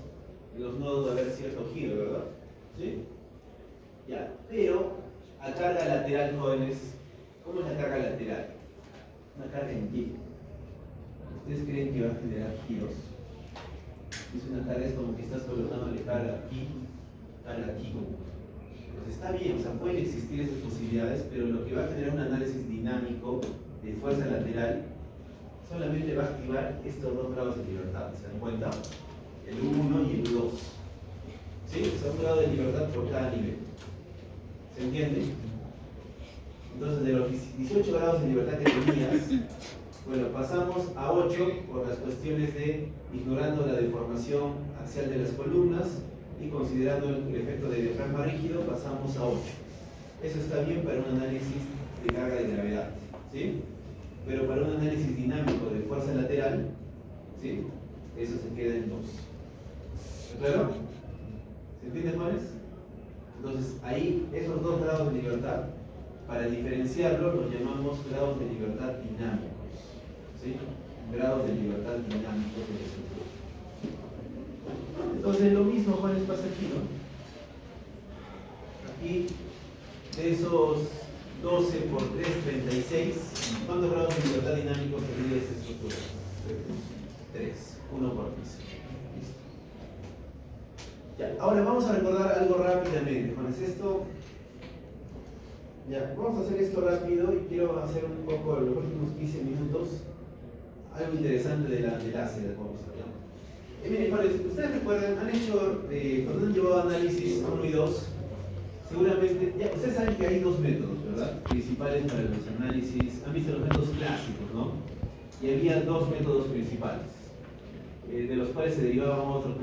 en los nodos va a haber cierto giro, ¿verdad? ¿Sí? Ya, pero a carga lateral, jóvenes, ¿cómo es la carga lateral? Una carga en Y. ¿Ustedes creen que va a generar giros? Es una carga, es como que estás colocándole carga aquí. Pues está bien, o sea, pueden existir esas posibilidades, pero lo que va a generar un análisis dinámico de fuerza lateral solamente va a activar estos 2 grados de libertad, ¿se dan cuenta? El U1 y el U2. ¿Sí? O sea, un grado de libertad por cada nivel. ¿Se entiende? Entonces, de los 18 grados de libertad que tenías, bueno, pasamos a 8 por las cuestiones de ignorando la deformación axial de las columnas y considerando el efecto de diafragma rígido, pasamos a 8. Eso está bien para un análisis de carga de gravedad, ¿sí? Pero para un análisis dinámico de fuerza lateral, ¿sí? Eso se queda en 2. ¿Está claro? ¿Se entiende, Juanes? Entonces, ahí, esos 2 grados de libertad, para diferenciarlos, los llamamos grados de libertad dinámicos, ¿sí? Grados de libertad dinámicos de la estructura. Entonces lo mismo, Juanes, pasa aquí, ¿no? Aquí, de esos 12 por 3, 36, ¿cuántos grados de libertad dinámicos tendría esta estructura? 3, 1 por piso. Listo. Ya, ahora vamos a recordar algo rápidamente, Juanes. Vamos a hacer esto rápido y quiero hacer un poco, en los últimos 15 minutos, algo interesante de la enlace de la cosa. Miren, ustedes recuerdan, han hecho, cuando han llevado análisis 1 y 2, seguramente, ya, ustedes saben que hay 2 métodos, ¿verdad? Principales para los análisis, han visto los métodos clásicos, ¿no? Y había 2 métodos principales, de los cuales se derivaban otros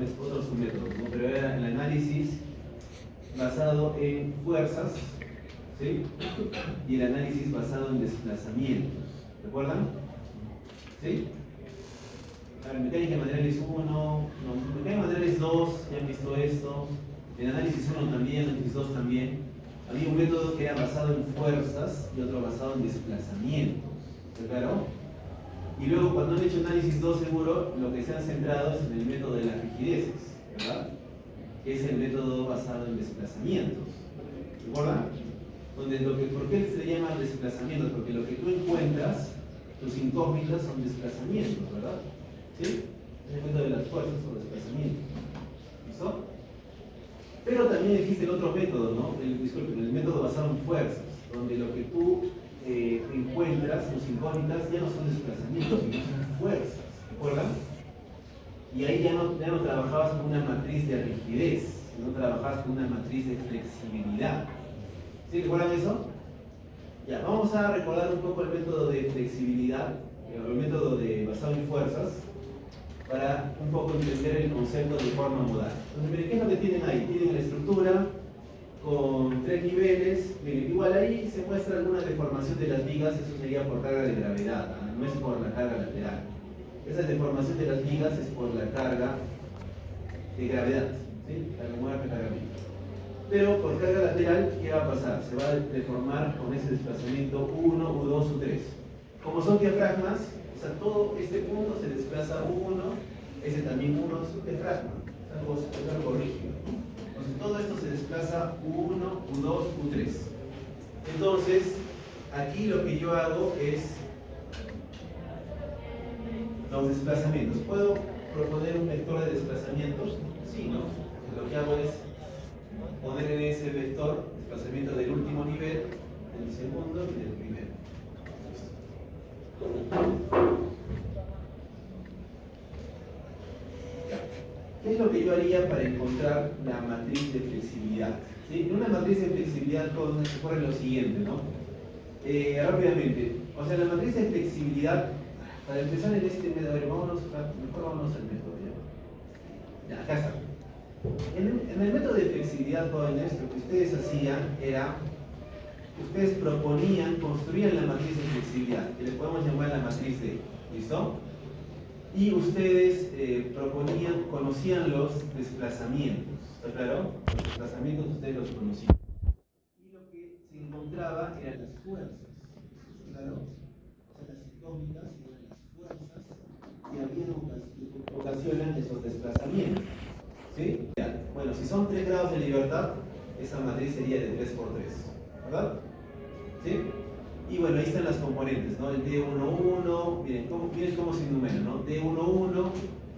submétodos, ¿no? Pero era el análisis basado en fuerzas, ¿sí? Y el análisis basado en desplazamientos, ¿recuerdan? ¿Sí? Mecánica de materiales 1, mecánica de materiales 2, ya han visto esto. En análisis 1 también, análisis 2 también. Había un método que era basado en fuerzas y otro basado en desplazamientos. ¿Está claro? Y luego, cuando han hecho análisis 2 seguro, lo que se han centrado es en el método de las rigideces, ¿verdad? Que es el método basado en desplazamientos. ¿Recuerdan? ¿Por qué se le llama desplazamientos? Porque lo que tú encuentras, tus incógnitas son desplazamientos, ¿verdad? ¿Sí? Es el método de las fuerzas o desplazamientos. ¿Listo? Pero también existe el otro método, ¿no? El método basado en fuerzas, donde lo que tú encuentras, tus incógnitas, ya no son desplazamientos, sino son fuerzas. ¿Recuerdan? Y ahí ya no trabajabas con una matriz de rigidez, sino trabajabas con una matriz de flexibilidad. ¿Sí recuerdan eso? Ya, vamos a recordar un poco el método de flexibilidad, el método basado en fuerzas, para un poco entender el concepto de forma modal. Entonces, miren, ¿qué es lo que tienen ahí? Tienen la estructura con 3 niveles. Miren, igual ahí se muestra alguna deformación de las vigas, eso sería por carga de gravedad, no es por la carga lateral. Esa deformación de las vigas es por la carga de gravedad, ¿sí? La muerte cargamento. Pero por carga lateral, ¿qué va a pasar? Se va a deformar con ese desplazamiento 1, U2, U3. Como son diafragmas, o sea, todo este punto se desplaza 1, ese también 1 es un diafragma, es algo rígido. Entonces todo esto se desplaza 1, U2, U3. Entonces, aquí lo que yo hago es los desplazamientos. ¿Puedo proponer un vector de desplazamientos? Sí, ¿no? Lo que hago es poner en ese vector desplazamiento del último nivel, del segundo y del primero. ¿Qué es lo que yo haría para encontrar la matriz de flexibilidad? ¿Sí? En una matriz de flexibilidad ocurre lo siguiente, ¿no? Rápidamente, o sea, la matriz de flexibilidad, para empezar en este método, mejor vámonos al método, ¿ya? Ya, acá está. En el método de flexibilidad, jóvenes, lo que ustedes hacían era, ustedes proponían, construían la matriz de flexibilidad, que le podemos llamar la matriz D, ¿listo? Y ustedes proponían, conocían los desplazamientos, ¿está claro? Los desplazamientos ustedes los conocían. Y lo que se encontraba eran las fuerzas, ¿está claro? O sea, las atómicas eran las fuerzas que ocasionan esos desplazamientos. ¿Sí? Bueno, si son 3 grados de libertad, esa matriz sería de 3 por 3, ¿verdad? ¿Sí? Y bueno, ahí están las componentes, ¿no? El D11, miren cómo se enumera, ¿no? D11,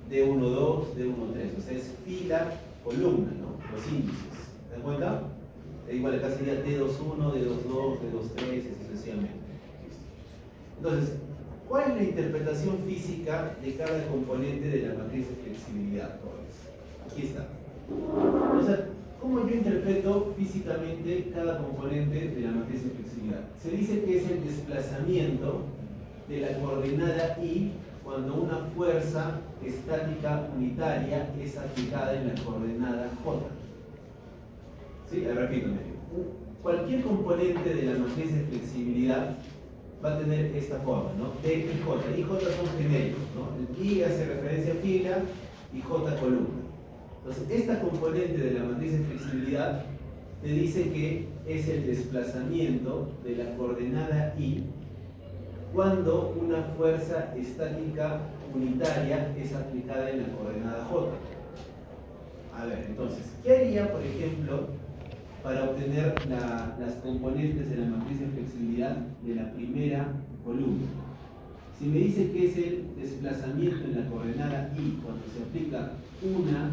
D12, D13, o sea, es fila, columna, ¿no? Los índices, ¿te das cuenta? Igual acá sería D21, D22, D23, y sucesivamente. Entonces, ¿cuál es la interpretación física de cada componente de la matriz de flexibilidad? Aquí está. O sea, ¿cómo yo interpreto físicamente cada componente de la matriz de flexibilidad? Se dice que es el desplazamiento de la coordenada I cuando una fuerza estática unitaria es aplicada en la coordenada J. ¿Sí? Repito, cualquier componente de la matriz de flexibilidad va a tener esta forma, ¿no? D y J. I y J son genéricos, ¿no? El I hace referencia a fila y J columna. Entonces, esta componente de la matriz de flexibilidad te dice que es el desplazamiento de la coordenada I cuando una fuerza estática unitaria es aplicada en la coordenada J. A ver, entonces, ¿qué haría, por ejemplo, para obtener las componentes de la matriz de flexibilidad de la primera columna? Si me dice que es el desplazamiento en la coordenada I cuando se aplica una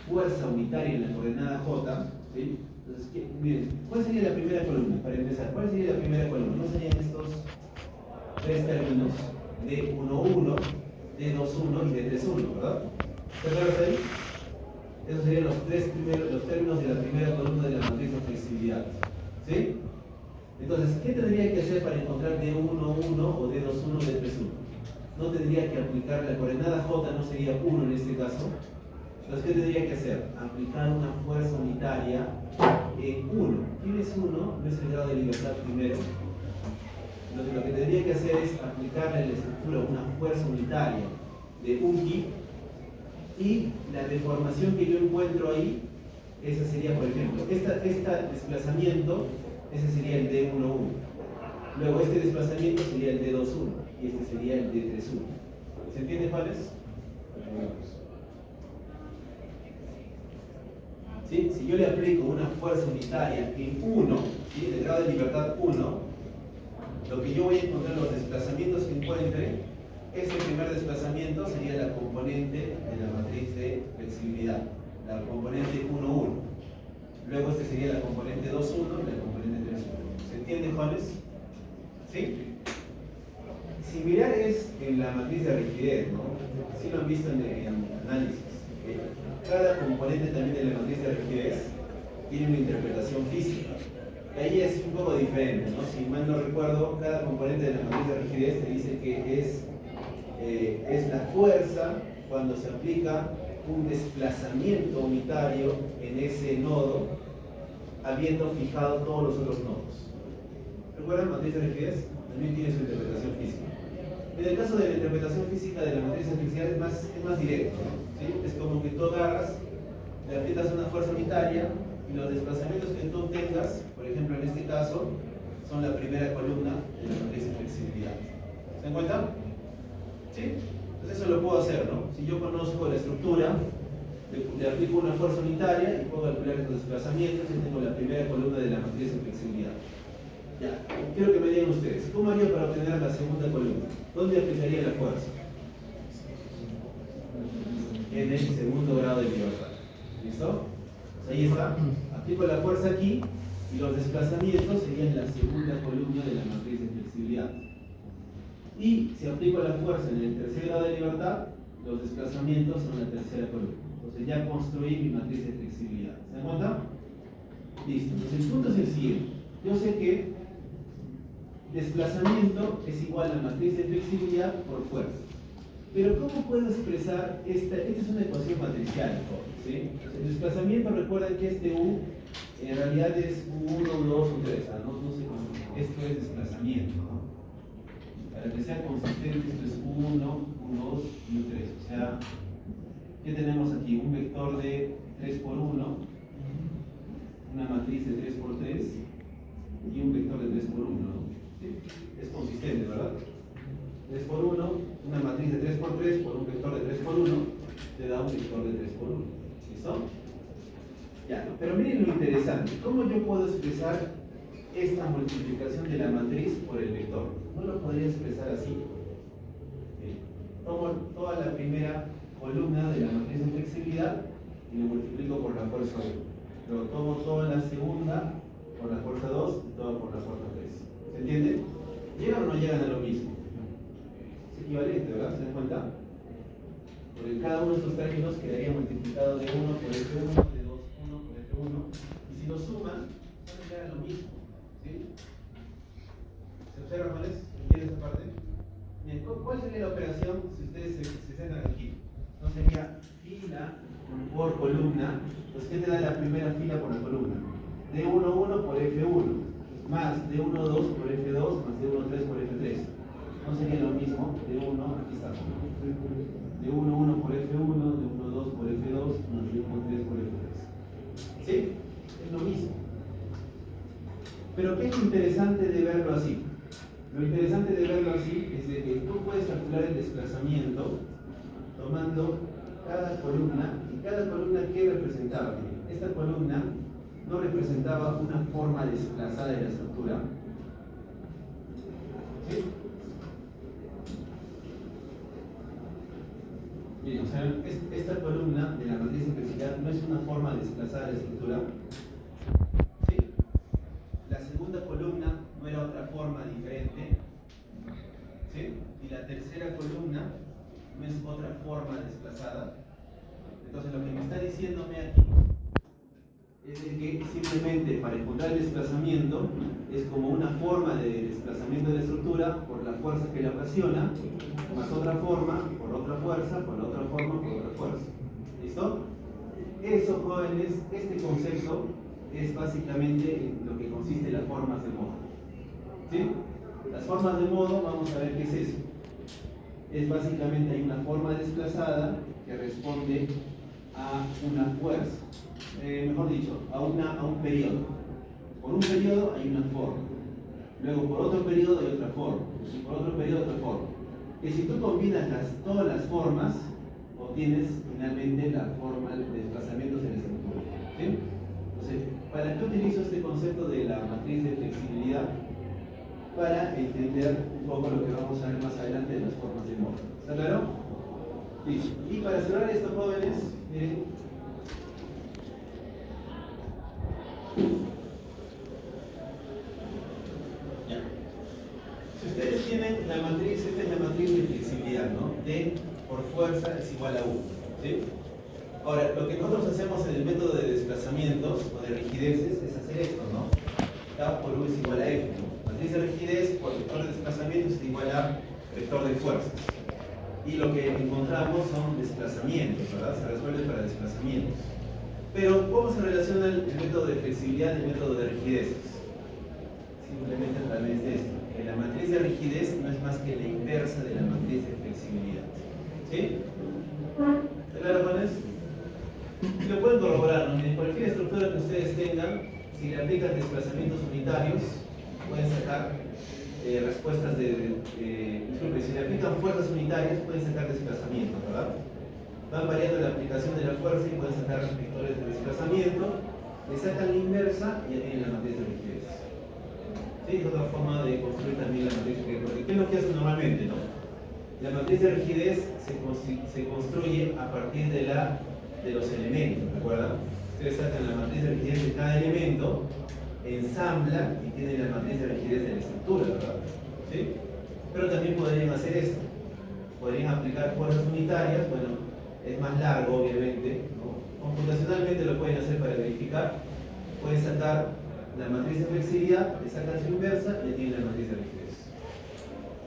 fuerza unitaria en la coordenada J, ¿sí? Entonces, miren, ¿cuál sería la primera columna? Para empezar, ¿cuál sería la primera columna? ¿No serían estos 3 términos D11, D21 y D31, ¿verdad? ¿Está claro hasta ahí? Esos serían los términos de la primera columna de la matriz de flexibilidad, ¿sí? Entonces, ¿qué tendría que hacer para encontrar D11 o D21 o D31? No tendría que aplicar la coordenada J, no sería 1 en este caso. Entonces, ¿qué tendría que hacer? Aplicar una fuerza unitaria en 1. ¿Quién es 1? No es el grado de libertad primero. Entonces, lo que tendría que hacer es aplicarle a la estructura una fuerza unitaria de 1 kip, y la deformación que yo encuentro ahí, esa sería, por ejemplo, este desplazamiento, ese sería el D11. Luego este desplazamiento sería el D21 y este sería el D31. ¿Se entiende cuál es? ¿Sí? Si yo le aplico una fuerza unitaria en 1, ¿sí? De grado de libertad 1, lo que yo voy a encontrar, los desplazamientos que encuentre, este primer desplazamiento sería la componente de la matriz de flexibilidad, la componente 1, 1. Luego este sería la componente 2, 1 y la componente 3, 1. ¿Se entiende, jóvenes? ¿Sí? Similar es en la matriz de rigidez, ¿no? Así lo han visto en análisis. Cada componente también de la matriz de rigidez tiene una interpretación física. Ahí es un poco diferente, ¿no? Si mal no recuerdo, cada componente de la matriz de rigidez te dice que es la fuerza cuando se aplica un desplazamiento unitario en ese nodo, habiendo fijado todos los otros nodos. ¿Recuerdan? Matriz de rigidez también tiene su interpretación física. En el caso de la interpretación física de la matriz de flexibilidad es más directo, ¿sí? Es como que tú agarras, le aplicas una fuerza unitaria y los desplazamientos que tú obtengas, por ejemplo en este caso, son la primera columna de la matriz de flexibilidad. ¿Se dan cuenta? ¿Sí? Entonces eso lo puedo hacer, ¿no? Si yo conozco la estructura, le aplico una fuerza unitaria y puedo calcular estos desplazamientos y tengo la primera columna de la matriz de flexibilidad. Ya, quiero que me digan ustedes, ¿cómo haría para obtener la segunda columna? ¿Dónde aplicaría la fuerza? En el segundo grado de libertad. ¿Listo? Pues ahí está. Aplico la fuerza aquí y los desplazamientos serían la segunda columna de la matriz de flexibilidad. Y si aplico la fuerza en el tercer grado de libertad, los desplazamientos son la tercera columna. Entonces ya construí mi matriz de flexibilidad. ¿Se dan cuenta? Listo. Entonces el punto es el siguiente. Yo sé que desplazamiento es igual a matriz de flexibilidad por fuerza. Pero ¿cómo puedo expresar esta? Esta es una ecuación matricial, ¿sí? El desplazamiento, recuerden que este U en realidad es U1, U2, U3, no sé cómo. Esto es desplazamiento, ¿no? Para que sea consistente, esto es U1, U2 y U3. O sea, ¿qué tenemos aquí? Un vector de 3 por 1, una matriz de 3 por 3 y un vector de 3 por 1, ¿no? ¿Sí? Es consistente, ¿verdad? 3 por 1, una matriz de 3 por 3 por un vector de 3 por 1 te da un vector de 3 por 1. ¿Listo? Ya, pero miren lo interesante. ¿Cómo yo puedo expresar esta multiplicación de la matriz por el vector? No lo podría expresar así. Tomo toda la primera columna de la matriz de flexibilidad y lo multiplico por la fuerza 1. Luego tomo toda la segunda por la fuerza 2 y toda por la fuerza 3. ¿Se entiende? ¿Llegan o no llegan a lo mismo? Es equivalente, ¿verdad? ¿Se dan cuenta? Porque cada uno de estos términos quedaría multiplicado de 1 por F1, de 2, 1 por F1. Y si lo suman, van a quedar lo mismo. ¿Sí? ¿Se observa, Juanes? ¿Entiendes esa parte? Bien, ¿cuál sería la operación si ustedes se centran aquí? No sería fila por columna. Pues, ¿qué te da la primera fila por la columna? D1, 1 por F1, más D1, 2 por F2, más D1, 3 por F3. ¿No sería lo mismo? D1, aquí está. D1, 1 por F1, D1, 2 por F2, más D1, 3 por F3. ¿Sí? Es lo mismo. Pero ¿qué es interesante de verlo así? Lo interesante de verlo así es de que tú puedes calcular el desplazamiento tomando cada columna, y cada columna ¿qué representaba? Esta columna no representaba una forma desplazada de la estructura. ¿Sí? Bien, o sea, esta columna de la matriz de flexibilidad no es una forma desplazada de la estructura. ¿Sí? La segunda columna no era otra forma diferente. ¿Sí? Y la tercera columna no es otra forma desplazada. Entonces lo que me está diciéndome aquí es de que simplemente para encontrar el desplazamiento es como una forma de desplazamiento de la estructura por la fuerza que la ocasiona, más otra forma, por otra fuerza, por la otra forma, por otra fuerza. ¿Listo? Eso, jóvenes, este concepto es básicamente en lo que consiste las formas de modo. ¿Sí? Las formas de modo, vamos a ver qué es eso. Es básicamente hay una forma desplazada que responde a una fuerza. Mejor dicho, a un periodo. Por un periodo hay una forma. Luego por otro periodo hay otra forma. Y por otro periodo otra forma. Y si tú combinas todas las formas, obtienes finalmente la forma de desplazamientos en la estructura. ¿Sí? Entonces, ¿para qué utilizo este concepto de la matriz de flexibilidad? Para entender un poco lo que vamos a ver más adelante de las formas de modo. ¿Está claro? Listo. Y para cerrar esto, jóvenes, miren. Ya. Si ustedes tienen la matriz, esta es la matriz de flexibilidad, ¿no? D por fuerza es igual a U. ¿Sí? Ahora, lo que nosotros hacemos en el método de desplazamientos o de rigideces es hacer esto, ¿no? K por U es igual a F, ¿no? Matriz de rigidez por vector de desplazamiento es igual a vector de fuerzas. Y lo que encontramos son desplazamientos, ¿verdad? Se resuelve para desplazamientos. Pero, ¿cómo se relaciona el método de flexibilidad y el método de rigideces? Simplemente a través de esto. Que la matriz de rigidez no es más que la inversa de la matriz de flexibilidad. ¿Sí? ¿Claro, Juanes? Y lo pueden corroborar, ¿no? En cualquier estructura que ustedes tengan, si le aplican desplazamientos unitarios, pueden sacar respuestas disculpe, si le aplican fuerzas unitarias, pueden sacar desplazamientos, ¿verdad? Van variando la aplicación de la fuerza y pueden sacar vectores de desplazamiento, le sacan la inversa y ya tienen la matriz de rigidez. ¿Sí? Es otra forma de construir también la matriz de rigidez. Porque ¿qué es lo que hace normalmente, no? La matriz de rigidez se construye a partir de los elementos, ¿recuerdan? Ustedes sacan la matriz de rigidez de cada elemento, ensamblan y tienen la matriz de rigidez de la estructura, ¿verdad? ¿Sí? Pero también podrían hacer esto. Podrían aplicar fuerzas unitarias, bueno, es más largo obviamente, ¿no? Computacionalmente lo pueden hacer para verificar. Pueden sacar la matriz de flexibilidad, le sacan su inversa y ya tienen la matriz de rigidez.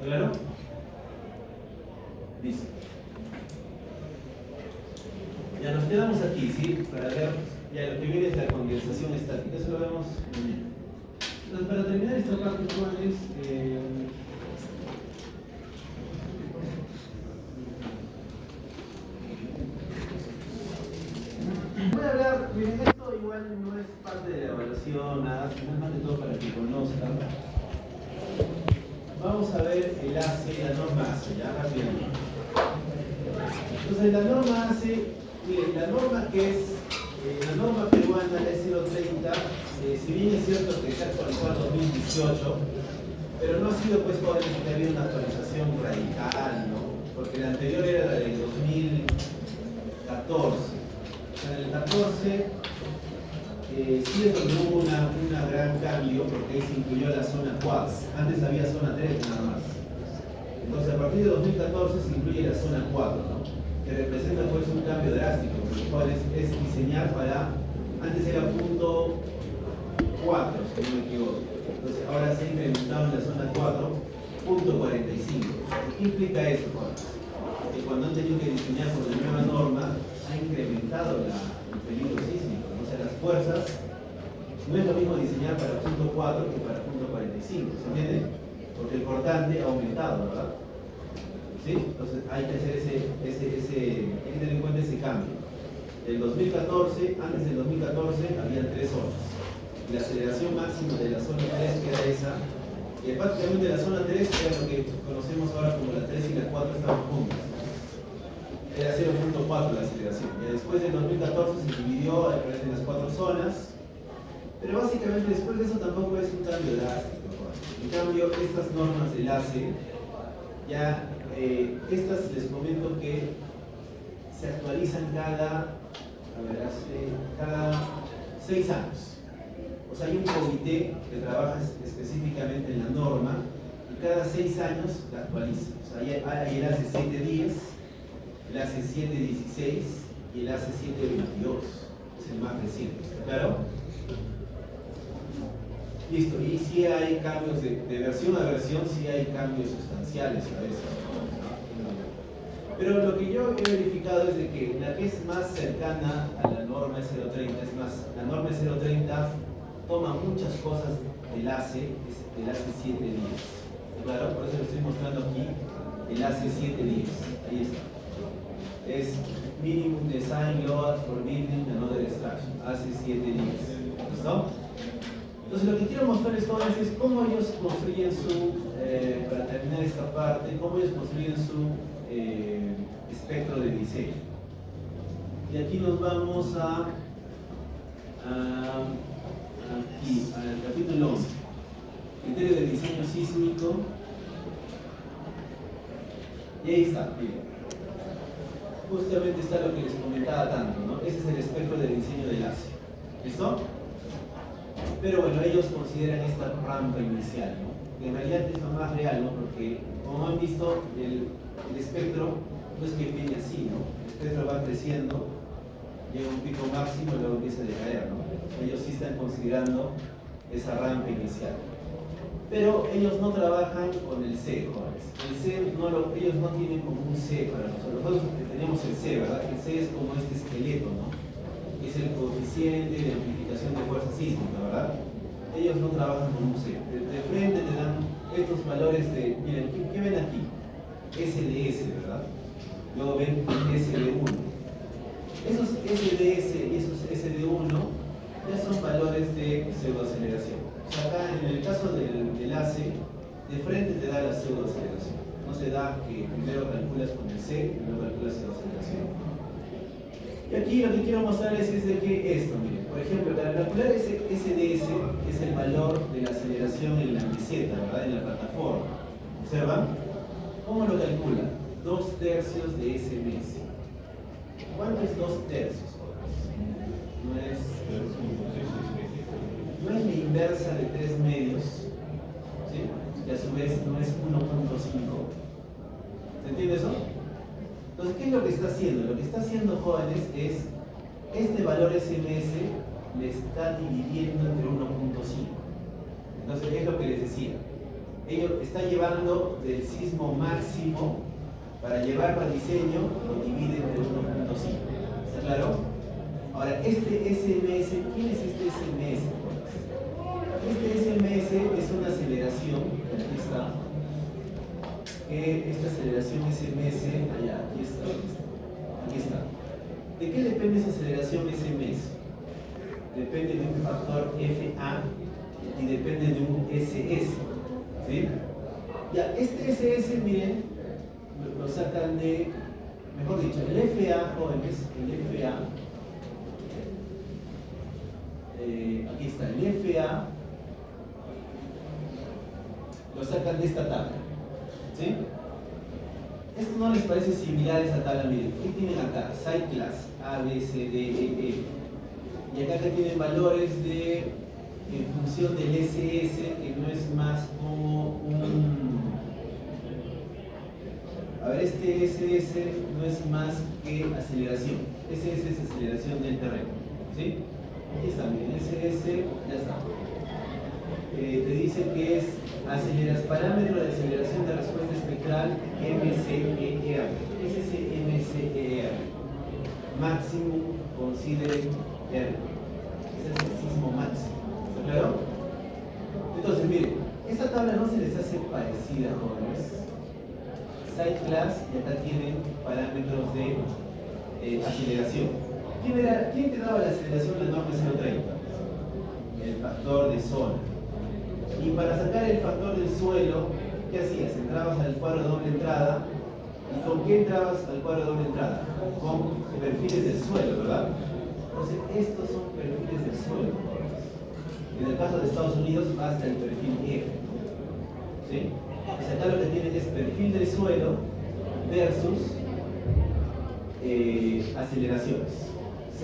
¿Claro? Listo. Ya nos quedamos aquí, ¿sí? Para ver, ya lo que viene es la condensación estática. Eso lo vemos mañana. Entonces, para terminar esta parte, jóvenes, voy a hablar, miren, esto igual no es parte de la evaluación, nada, sino es más de todo para que conozcan. Vamos a ver el ACE, la norma ACE, ya rápidamente. Entonces la norma ACE, miren, la norma que es, la norma peruana, la E030, si bien es cierto que se actualizó en 2018, pero no ha sido pues jóvenes que había una actualización radical, ¿no? Porque la anterior era la del 2014. En el 14 sí es donde hubo una gran cambio porque ahí se incluyó la zona 4. Antes había zona 3 nada más. Entonces a partir de 2014 se incluye la zona 4, ¿no? Que representa pues un cambio drástico, porque cual es diseñar para, antes era punto 4, si no me equivoco. Entonces ahora se ha incrementado en la zona 4, punto 45. ¿Qué implica eso, jóvenes? Que cuando han tenido que diseñar con la nueva norma, ha incrementado el peligro sísmico, ¿no? O sea, las fuerzas, no es lo mismo diseñar para punto 4 que para punto 45, ¿se entiende? Porque el cortante ha aumentado, ¿verdad? ¿Sí? Entonces hay que hacer hay que tener en cuenta ese cambio. El 2014, antes del 2014, había 3 zonas. La aceleración máxima de la zona 3, que era esa, y prácticamente la zona 3 era lo que conocemos ahora como la 3 y la 4 estaban juntas. Era 0.4 la aceleración. Y después del 2014 se dividió en las 4 zonas, pero básicamente después de eso tampoco es un cambio drástico. En cambio, estas normas del ACE, ya estas les comento que se actualizan cada 6 años. O sea, hay un comité que trabaja específicamente en la norma y cada 6 años la actualiza. O sea, hay el ACE 710, el ACE 716 y el ACE 722. Es el más reciente, ¿está claro? Listo, y si hay cambios de versión a versión, sí hay cambios sustanciales a veces. Pero lo que yo he verificado es de que la que es más cercana a la norma 030, es más, la norma 030 toma muchas cosas del ACE, es el ACE 710. Claro, por eso lo estoy mostrando aquí, el ACE 710. Ahí está. Es Minimum Design Load for Building Another Extraction, ACE 710. ¿Listo? Entonces lo que quiero mostrarles jóvenes es cómo ellos construyen para terminar esta parte, cómo ellos construyen su espectro de diseño. Y aquí nos vamos aquí, al capítulo 11. Criterio de diseño sísmico. Y ahí está, miren. Justamente está lo que les comentaba tanto, ¿no? Ese es el espectro de diseño del ACE. ¿Listo? Pero bueno, ellos consideran esta rampa inicial, ¿no? Que en realidad es lo más real, ¿no? Porque, como han visto, el espectro no es que viene así, ¿no? El espectro va creciendo, llega a un pico máximo y luego empieza a decaer, ¿no? Ellos sí están considerando esa rampa inicial. Pero ellos no trabajan con el C, jóvenes. El C ellos no tienen como un C para nosotros. Nosotros tenemos el C, ¿verdad? El C es como este esqueleto, ¿no? Es el coeficiente de amplificación de fuerza sísmica, ¿verdad? Ellos no trabajan con un C. De frente te dan estos valores de, miren, ¿qué ven aquí? SDS, ¿verdad? Luego ven SD1. Esos SDS y esos SD1 ya son valores de pseudoaceleración. O sea, acá en el caso del ACE, de frente te da la pseudoaceleración. No se da que primero calculas con el C y luego calculas pseudoaceleración. Y aquí lo que quiero mostrarles es de que esto, miren, por ejemplo, para calcular ese SDS, que es el valor de la aceleración en la meseta, ¿verdad? En la plataforma. ¿Observan? ¿Cómo lo calcula? 2/3 de SMS. ¿Cuánto es 2/3? No es la inversa de 3 medios, ¿sí? Y a su vez no es 1.5. ¿Se entiende eso? Entonces, ¿qué es lo que está haciendo? Lo que está haciendo, jóvenes, es este valor SMS le está dividiendo entre 1.5. Entonces, es lo que les decía. Ello está llevando del sismo máximo, para llevarlo al diseño, lo divide entre 1.5. ¿Está claro? Ahora, este SMS, ¿quién es este SMS? Este SMS es una aceleración, aquí está, esta aceleración SMS, allá, aquí está. ¿De qué depende esa aceleración SMS? Depende de un factor FA y depende de un SS, ¿sí? Ya, este SS, miren, lo sacan de, mejor dicho, el FA, jóvenes, el FA, aquí está, el FA, lo sacan de esta tabla, ¿sí? ¿Esto no les parece similar a esa tabla? Miren, ¿qué tienen acá? Site class, A, B, C, D, E, F. Y acá que tienen valores de, en función del SS, que no es más como un... A ver, este SS no es más que aceleración. SS es aceleración del terreno, ¿sí? Aquí está, miren, SS, ya está. Te dice que es parámetro de aceleración de respuesta espectral MCER. ¿Qué es ese MCER? Maximum Considered Error. Ese es el sismo máximo. ¿Está claro? Entonces, miren, esta tabla no se les hace parecida, jóvenes. Site class, y acá tienen parámetros de aceleración. ¿Quién te daba la aceleración del norte 030? El factor de zona. Y para sacar el factor del suelo, ¿qué hacías? Entrabas al cuadro de doble entrada. ¿Y con qué entrabas al cuadro de doble entrada? Con perfiles del suelo, ¿verdad? Entonces, estos son perfiles del suelo. En el caso de Estados Unidos, basta el perfil F. ¿Sí? Pues acá lo que tienen es perfil del suelo versus aceleraciones.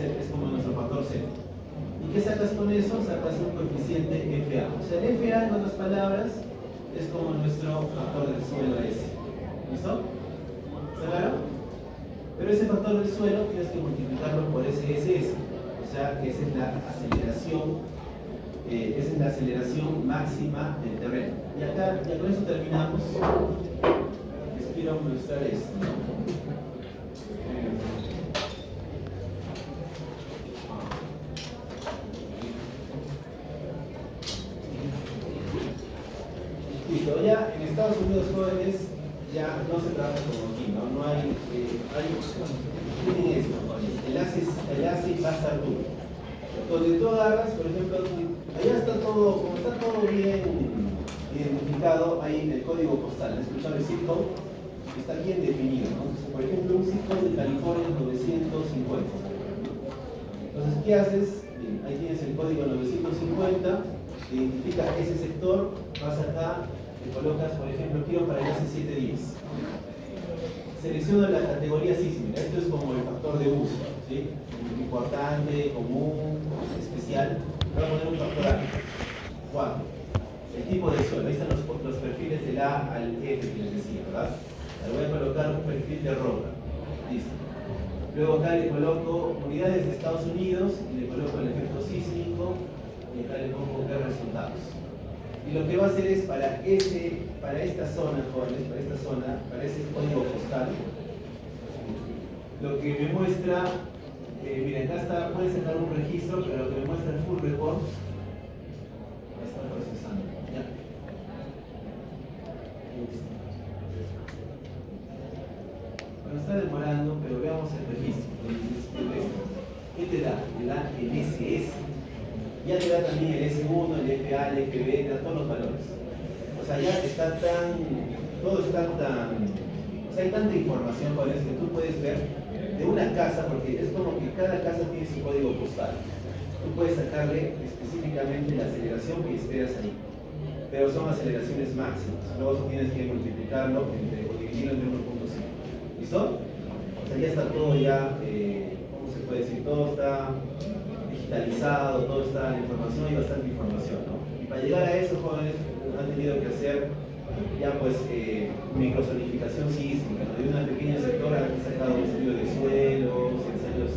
Es como nuestro factor C. ¿Y qué sacas con eso? Sacas un coeficiente FA. O sea, el FA, en otras palabras, es como nuestro factor del suelo S. ¿Listo? ¿Está claro? Pero ese factor del suelo tienes que multiplicarlo por SS. O sea, esa es la aceleración máxima del terreno. Y acá, ya con eso terminamos. Les quiero mostrar esto. Listo, ya en Estados Unidos, jóvenes, ya no se trabaja como aquí, ¿no? No hay, tienen esto, jóvenes, el ACE pasa duro. Donde tú agarras, por ejemplo, allá está todo, como está todo bien identificado, ahí el código postal, ¿has escuchado el zip code? Está bien definido, ¿no? Entonces, por ejemplo, un zip code de California es 950. Entonces, ¿qué haces? Bien, ahí tienes el código 950, identifica ese sector, vas acá, te colocas, por ejemplo, quiero para el AC710. Selecciono la categoría sísmica, esto es como el factor de uso, ¿sí? Importante, común, especial. Voy a poner un factor A. 4. El tipo de suelo, ahí están los perfiles del A al F que les decía, ¿verdad? Le voy a colocar un perfil de roca. Listo. Luego acá le coloco unidades de Estados Unidos y le coloco el efecto sísmico y acá le pongo ver resultados. Y lo que va a hacer es para esta zona, jóvenes, para ese código postal, lo que me muestra, miren, acá está, puede sacar un registro, pero lo que me muestra el full report, está procesando. Ya. Bueno, está demorando, pero veamos el registro. ¿Qué te da? Te da el SS. Ya te da también el S1, el FA, el FB, te da todos los valores. O sea, ya está todo está tan, o sea, hay tanta información con eso que tú puedes ver de una casa, porque es como que cada casa tiene su código postal. Tú tú puedes sacarle específicamente la aceleración que esperas ahí. Pero son aceleraciones máximas. Luego eso tienes que multiplicarlo o dividirlo entre 1.5. ¿Listo? O sea, ya está todo ya, ¿cómo se puede decir? Todo está digitalizado, todo está en información, hay bastante información, ¿no? Y para llegar a eso, jóvenes han tenido que hacer ya pues microsonificación sísmica, ¿no? De una pequeña sectora han sacado estudios de suelos, ensayos